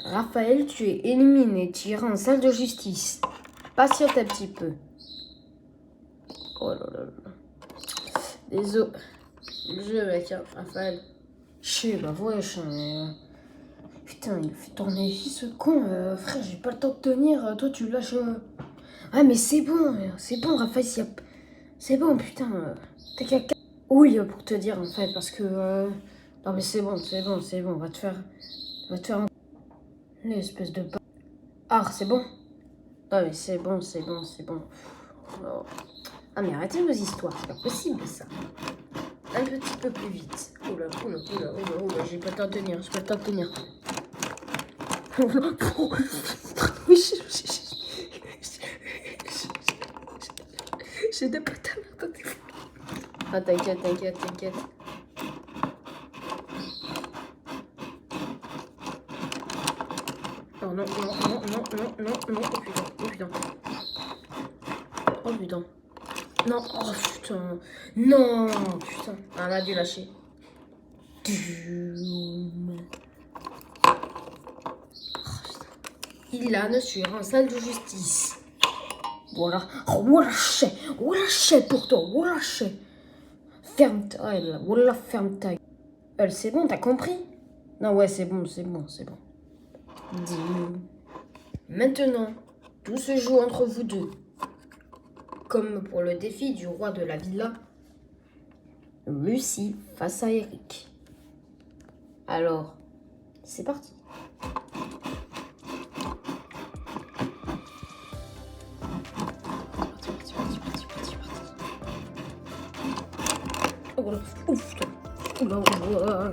Raphaël, tu es éliminé. Tu iras en salle de justice. Patiente un petit peu. Oh là là. Désolé. Le jeu, mec, hein, Raphaël. Je sais, bah wesh. Putain, il fait tourner ici ce con. Frère, j'ai pas le temps de tenir. Toi, tu lâches. Ah, mais c'est bon, Raphaël. C'est bon, putain. T'as qu'à. Oui, pour te dire, en fait, parce que. Non, mais c'est bon. On va te faire un. L'espèce de. Ah, c'est bon. Ah, mais c'est bon. Oh. Ah, mais arrêtez vos histoires, c'est pas possible ça. Un petit peu plus vite. Oula, j'ai pas le temps de tenir. J'ai des patates. Ah, t'inquiète. Oh non, oh putain. Non, oh putain. Non, putain. Ah, on a dû lâcher. Ilan sur en salle de justice. Voilà. Oh, lâcher pour toi. Ferme ta gueule. Voilà, ferme ta gueule. C'est bon, t'as compris? Non, ouais, c'est bon. Maintenant, tout se joue entre vous deux. Comme pour le défi du roi de la villa, Lucie face à Eric. Alors, c'est parti. Oh là, ouf, oula. Oula.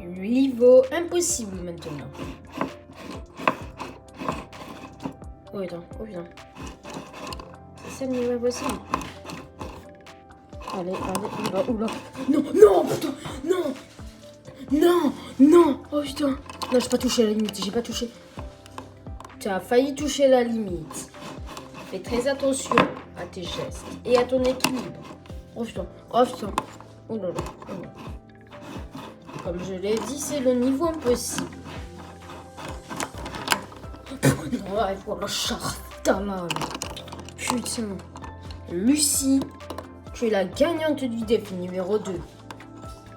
Niveau impossible maintenant. Oh putain. C'est ça le niveau impossible. Allez, oula, oula. Non, non, putain, non. Non, non. Oh putain. Non, j'ai pas touché la limite, j'ai pas touché. Tu as failli toucher la limite. Fais très attention à tes gestes et à ton équilibre. Oh putain, oh putain. Oh là là, oh là. Comme je l'ai dit, c'est le niveau impossible. Ouais, voilà, chartalane. Putain. Lucie, tu es la gagnante du défi numéro 2.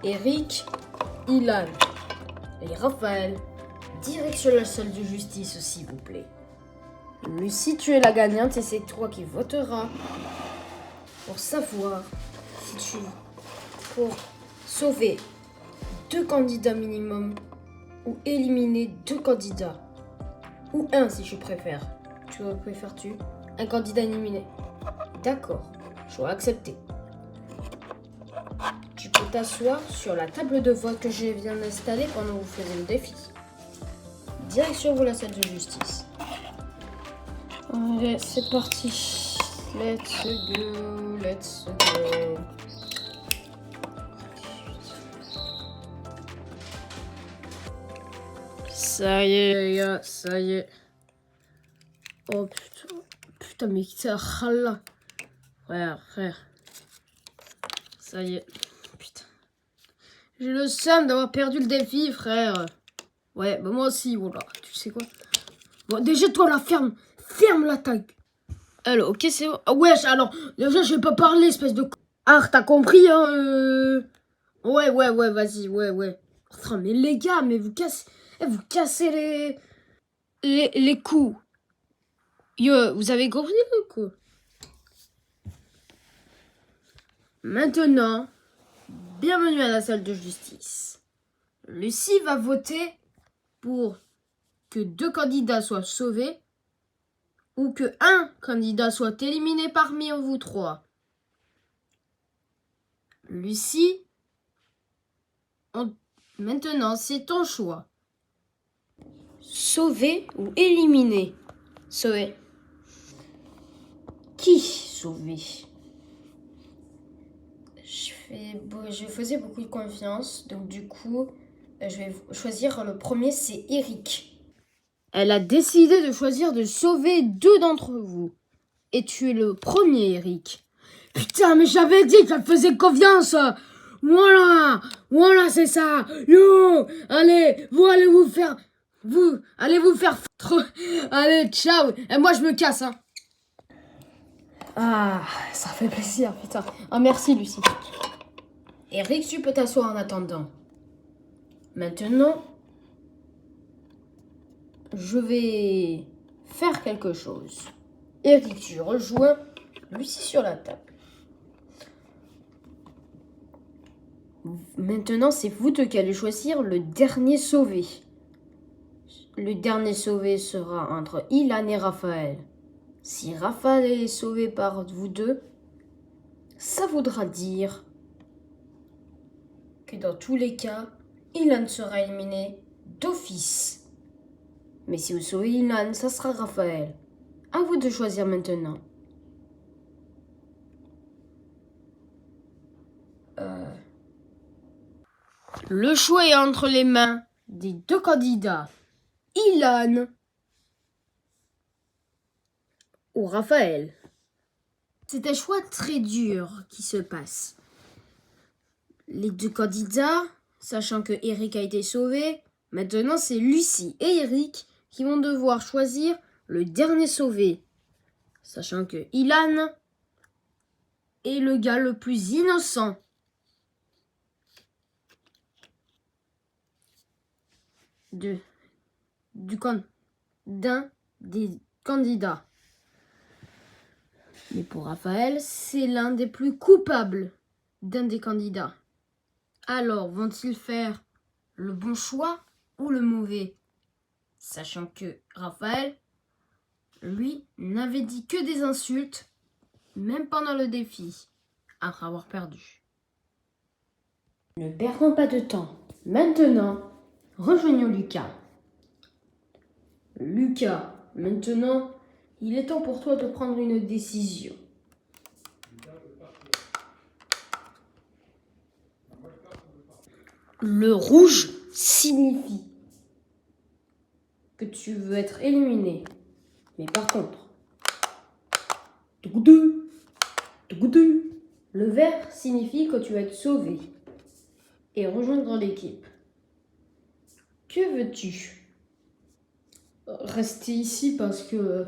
Eric, Ilan et Raphaël, direction la salle de justice, s'il vous plaît. Lucie, tu es la gagnante et c'est toi qui voteras pour savoir si tu pour sauver 2 candidats minimum ou éliminer 2 candidats. Ou un si tu préfères. Tu préfères-tu un candidat éliminé? D'accord, choix accepté. Tu peux t'asseoir sur la table de vote que je viens d'installer pendant que vous faisiez le défi. Direction vous la salle de justice. Allez, c'est parti. Let's go, let's go. Ça y est, les gars, ça y est. Oh putain, putain, mais c'est râle. Frère. Ça y est, putain. J'ai le seum d'avoir perdu le défi, frère. Ouais, bah moi aussi, voilà. Tu sais quoi? Bon, déjà, toi, la ferme la taille. Alors, ok, c'est bon. Ah, wesh, alors, déjà, je vais pas parler, espèce de... Ah, t'as compris, hein Ouais, vas-y, ouais. Putain, mais les gars, mais vous cassez les coups. Yo, vous avez compris ou quoi? Maintenant, bienvenue à la salle de justice. Lucie va voter pour que 2 candidats soient sauvés ou que 1 candidat soit éliminé parmi vous 3. Lucie, maintenant c'est ton choix. Sauver ou éliminer? Sauver. Qui sauver? Je faisais beaucoup de confiance, donc du coup, je vais choisir le premier, c'est Eric. Elle a décidé de choisir de sauver 2 d'entre vous. Et tu es le premier, Eric. Putain, mais j'avais dit qu'elle faisait confiance. Voilà, c'est ça. Yo, allez, vous allez vous faire foutre. Allez, ciao. Et moi, je me casse, hein. Ah, ça fait plaisir, putain. Ah, merci, Lucie. Eric, tu peux t'asseoir en attendant. Maintenant, je vais faire quelque chose. Eric, tu rejoins Lucie sur la table. Maintenant, c'est vous deux qui allez choisir le dernier sauvé. Le dernier sauvé sera entre Ilan et Raphaël. Si Raphaël est sauvé par vous deux, ça voudra dire que dans tous les cas, Ilan sera éliminé d'office. Mais si vous sauvez Ilan, ça sera Raphaël. À vous de choisir maintenant. Le choix est entre les mains des 2 candidats. Ilan ou Raphaël. C'est un choix très dur qui se passe. Les 2 candidats, sachant que Eric a été sauvé, maintenant c'est Lucie et Eric qui vont devoir choisir le dernier sauvé. Sachant que Ilan est le gars le plus innocent. D'un des candidats. Mais pour Raphaël, c'est l'un des plus coupables d'un des candidats. Alors, vont-ils faire le bon choix ou le mauvais? Sachant que Raphaël, lui, n'avait dit que des insultes, même pendant le défi, après avoir perdu. Ne perdons pas de temps. Maintenant, rejoignons Lucas. Lucas, maintenant, il est temps pour toi de prendre une décision. Le rouge signifie que tu veux être éliminé. Mais par contre, tougoudou, tougoudou. Le vert signifie que tu vas être sauvé et rejoindre l'équipe. Que veux-tu? Rester ici parce que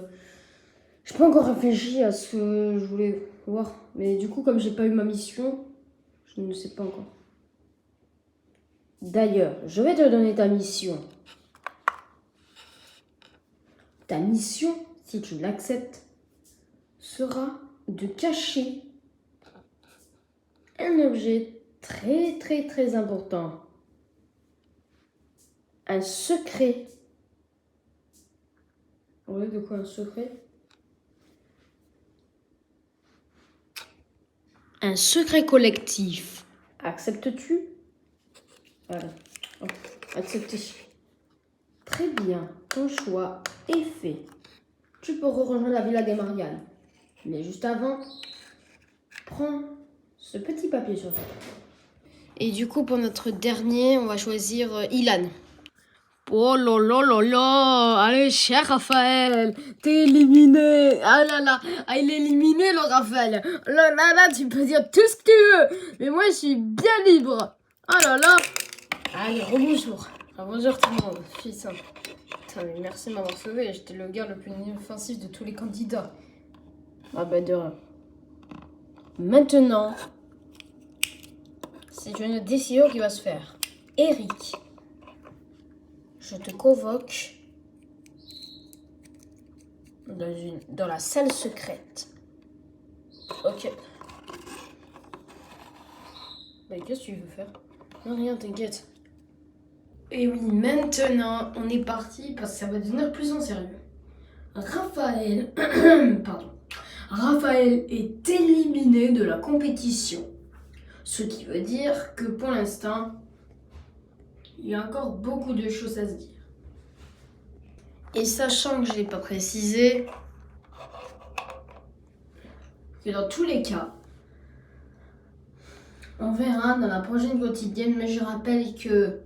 je n'ai pas encore réfléchi à ce que je voulais voir. Mais du coup, comme j'ai pas eu ma mission, je ne sais pas encore. D'ailleurs, je vais te donner ta mission. Ta mission, si tu l'acceptes, sera de cacher un objet très très très important. Un secret. Oui, de quoi un secret? Un secret collectif. Acceptes-tu? Voilà. Accepté. Très bien, ton choix est fait. Tu peux rejoindre la Villa des Mariannes. Mais juste avant, prends ce petit papier sur toi. Et du coup, pour notre dernier, on va choisir Ilan. Oh là là là là! Allez, cher Raphaël, t'es éliminé! Ah là là! Ah, il est éliminé, le Raphaël! Là là là, tu peux dire tout ce que tu veux! Mais moi, je suis bien libre! Ah là là! Allez, rebonjour! Bonjour tout le monde, fils. Putain, mais merci de m'avoir sauvé, j'étais le gars le plus inoffensif de tous les candidats. Ah bah de rien. Maintenant, c'est une décision qui va se faire. Eric, je te convoque dans la salle secrète. Ok. Mais qu'est-ce que tu veux faire? Non, rien, t'inquiète. Et oui, maintenant, on est parti parce que ça va devenir plus en sérieux. Raphaël, pardon. Raphaël est éliminé de la compétition. Ce qui veut dire que pour l'instant, il y a encore beaucoup de choses à se dire. Et sachant que je ne l'ai pas précisé, que dans tous les cas, on verra dans la prochaine quotidienne, mais je rappelle que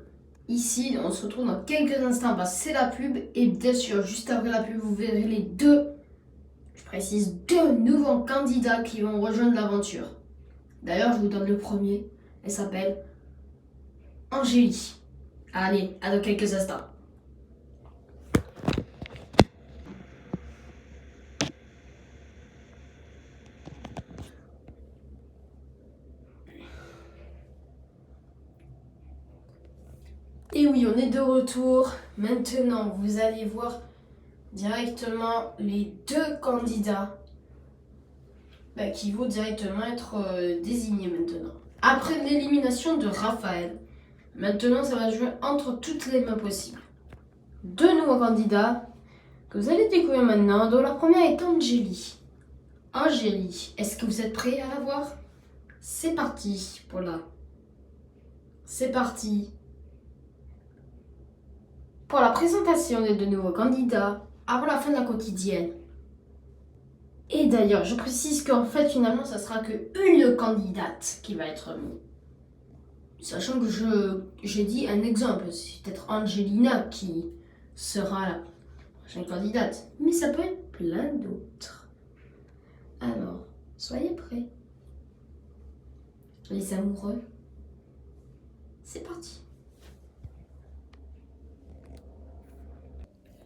ici, on se retrouve dans quelques instants, parce que c'est la pub, et bien sûr, juste après la pub, vous verrez les deux nouveaux candidats qui vont rejoindre l'aventure. D'ailleurs, je vous donne le premier, elle s'appelle Angélie. Allez, à dans quelques instants. Et oui, on est de retour. Maintenant, vous allez voir directement les deux candidats qui vont directement être désignés maintenant. Après l'élimination de Raphaël, maintenant ça va jouer entre toutes les mains possibles. Deux nouveaux candidats que vous allez découvrir maintenant, dont la première est Angélie. Angélie, est-ce que vous êtes prêts à la voir? C'est parti pour là. C'est parti pour la présentation des deux nouveaux candidats avant la fin de la quotidienne. Et d'ailleurs, je précise qu'en fait, finalement, ça sera qu'une candidate qui va être mise. Sachant que j'ai dit un exemple, c'est peut-être Angelina qui sera la prochaine candidate. Mais ça peut être plein d'autres. Alors, soyez prêts. Les amoureux, c'est parti.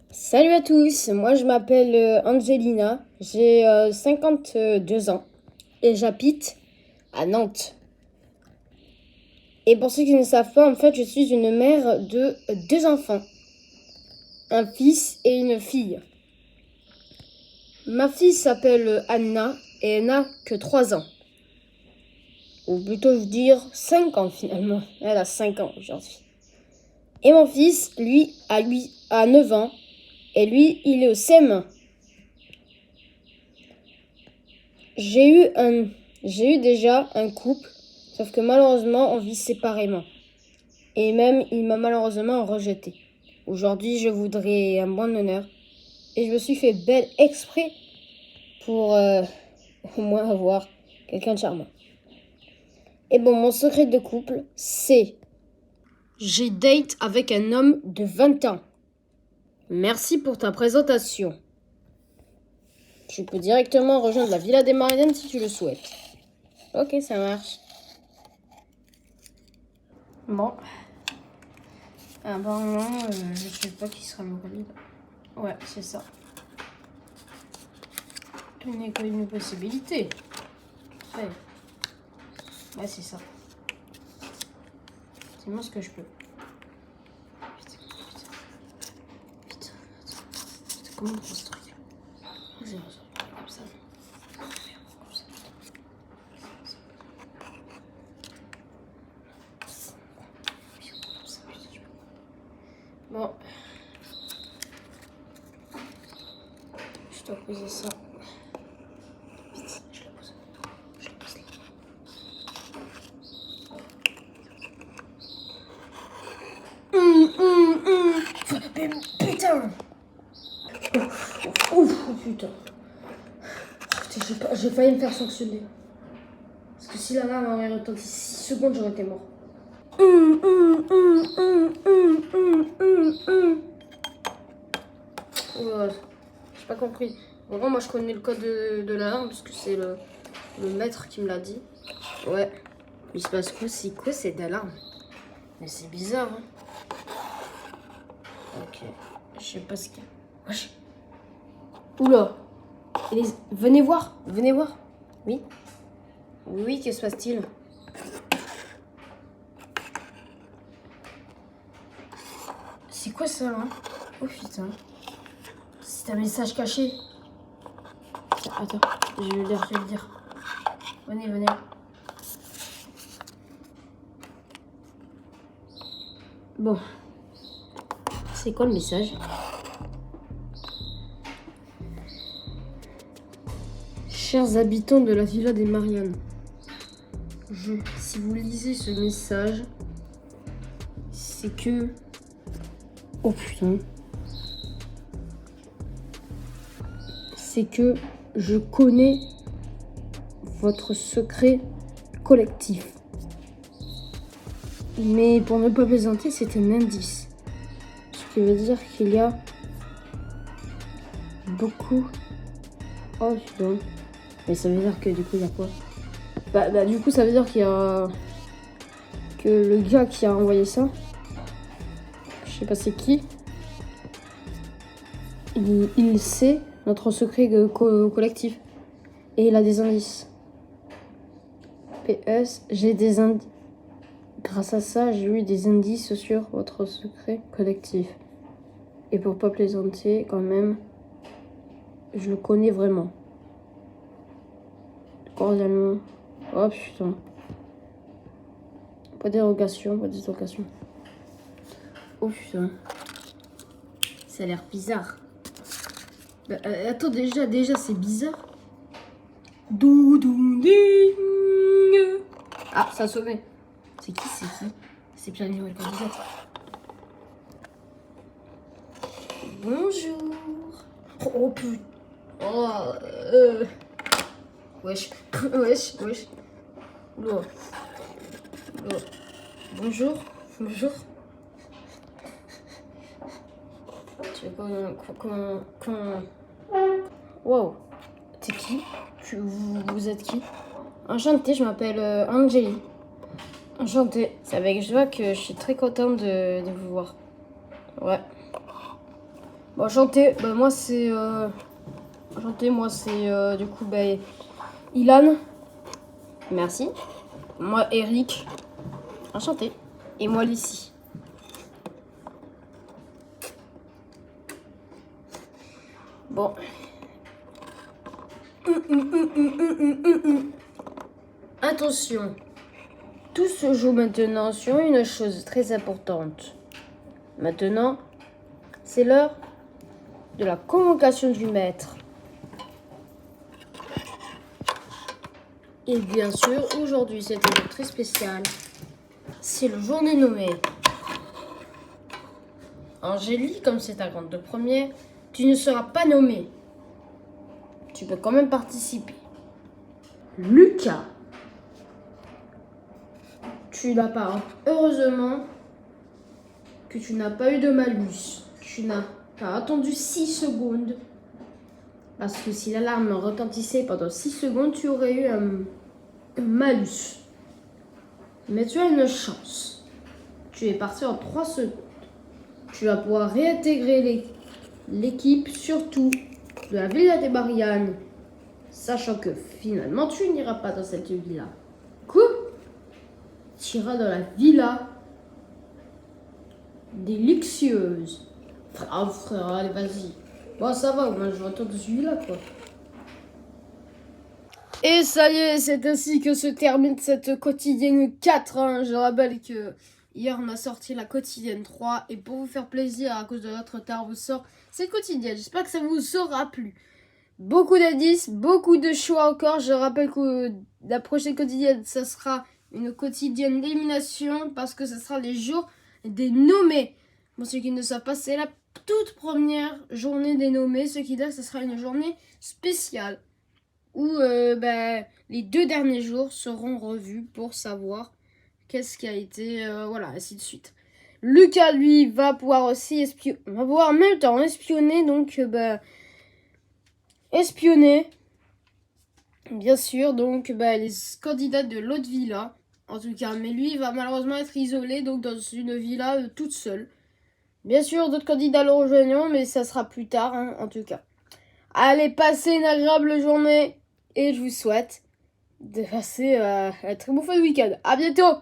Salut à tous, moi je m'appelle Angelina, j'ai 52 ans et j'habite à Nantes. Et pour ceux qui ne savent pas, en fait je suis une mère de 2 enfants, un fils et une fille. Ma fille s'appelle Anna et elle n'a que 3 ans. Ou plutôt dire 5 ans finalement, elle a 5 ans aujourd'hui. Et mon fils, lui, a 9 ans. Et lui, il est au CM1. J'ai eu déjà un couple, sauf que malheureusement, on vit séparément. Et même, il m'a malheureusement rejeté. Aujourd'hui, je voudrais un bon honneur. Et je me suis fait belle exprès pour au moins avoir quelqu'un de charmant. Et bon, mon secret de couple, c'est J'ai date avec un homme de 20 ans. Merci pour ta présentation. Tu peux directement rejoindre la Villa des Mariannes si tu le souhaites. Ok, ça marche. Bon. Apparemment, je sais pas qui sera le guide. Ouais, c'est ça. Ce n'est qu'une possibilité. Ouais. Ouais, c'est ça. C'est moi ce que je peux. Putain. Comment on construit? C'est comme ça. Bon. Je dois poser ça. Vite, je le pose. Je le pose là. Putain. Ouf, putain. J'ai failli me faire sanctionner. Parce que si la lame avait retenti 6 secondes, j'aurais été mort. Ouais, j'ai pas compris. Vraiment, moi je connais le code de l'alarme parce que c'est le maître qui me l'a dit. Ouais. Il se passe quoi? C'est quoi cette alarme? Mais c'est bizarre, hein. Ok. Je sais pas ce qu'il y a. Wesh. Oula. Venez voir. Venez voir. Oui. Oui, que se passe-t-il? C'est quoi ça là? Oh putain. C'est un message caché. Attends, je vais le dire. Venez. Bon. C'est quoi le message? Chers habitants de la Villa des Mariannes, si vous lisez ce message, c'est que... Oh putain. C'est que je connais votre secret collectif. Mais pour ne pas plaisanter, c'est un indice. Ce qui veut dire qu'il y a beaucoup... Oh putain. Mais ça veut dire que du coup, il y a quoi? Bah du coup, ça veut dire qu'il y a... Que le gars qui a envoyé ça, je sais pas c'est qui, il sait notre secret collectif. Et il a des indices. PS, j'ai des indices. Grâce à ça, j'ai eu des indices sur votre secret collectif. Et pour pas plaisanter, quand même, je le connais vraiment. Cordialement. Oh putain. Pas dérogation. Oh putain. Ça a l'air bizarre. Bah, attends, déjà c'est bizarre. Doudou ding. Ah, ça a sonné. C'est qui? C'est bien le candidat. Bonjour. Oh putain. Oh, wesh. Oula. Bonjour. Tu veux qu'on... Wow. T'es qui? Vous êtes qui? Enchantée, je m'appelle Angélie. Enchantée. C'est avec joie que je suis très contente de vous voir. Ouais. Bon, enchantée. Bah, moi, c'est... Enchantée, moi, c'est... du coup, bah... Ilan. Merci. Moi, Eric. Enchantée. Et moi, Lucie. Bon. Attention. Tout se joue maintenant sur une chose très importante. Maintenant, c'est l'heure de la convocation du maître. Et bien sûr, aujourd'hui, c'est un jour très spécial. C'est le jour des nommés. Angélie, comme c'est ta grande de première, tu ne seras pas nommée. Tu peux quand même participer. Lucas, tu l'as pas. Heureusement, que tu n'as pas eu de malus. Tu n'as pas attendu 6 secondes. Parce que si l'alarme retentissait pendant 6 secondes, tu aurais eu un malus. Mais tu as une chance. Tu es parti en 3 secondes. Tu vas pouvoir réintégrer l'équipe, surtout de la Villa des Mariannes. Sachant que finalement, tu n'iras pas dans cette villa. Quoi? Tu iras dans la villa des luxueuses. Frère, allez, vas-y. Bon, ça va, moi je retourne de celui-là, quoi. Et ça y est, c'est ainsi que se termine cette quotidienne 4. Hein. Je rappelle que hier on a sorti la quotidienne 3. Et pour vous faire plaisir, à cause de notre retard, on vous sort cette quotidienne. J'espère que ça vous aura plu. Beaucoup d'indices, beaucoup de choix encore. Je rappelle que la prochaine quotidienne, ça sera une quotidienne d'élimination. Parce que ce sera les jours des nommés. Pour ceux qui ne savent pas, c'est la toute première journée des nommés. Ce qui dit que ce sera une journée spéciale. Où les 2 derniers jours seront revus pour savoir qu'est-ce qui a été, voilà, ainsi de suite. Lucas, lui, va pouvoir aussi va pouvoir en même temps espionner, donc, espionner, bien sûr, donc, les candidats de l'autre villa, en tout cas, mais lui, il va malheureusement être isolé, donc, dans une villa toute seule. Bien sûr, d'autres candidats le rejoindront, mais ça sera plus tard, hein, en tout cas. Allez, passez une agréable journée. Et je vous souhaite de passer un très bon fin de week-end. À bientôt!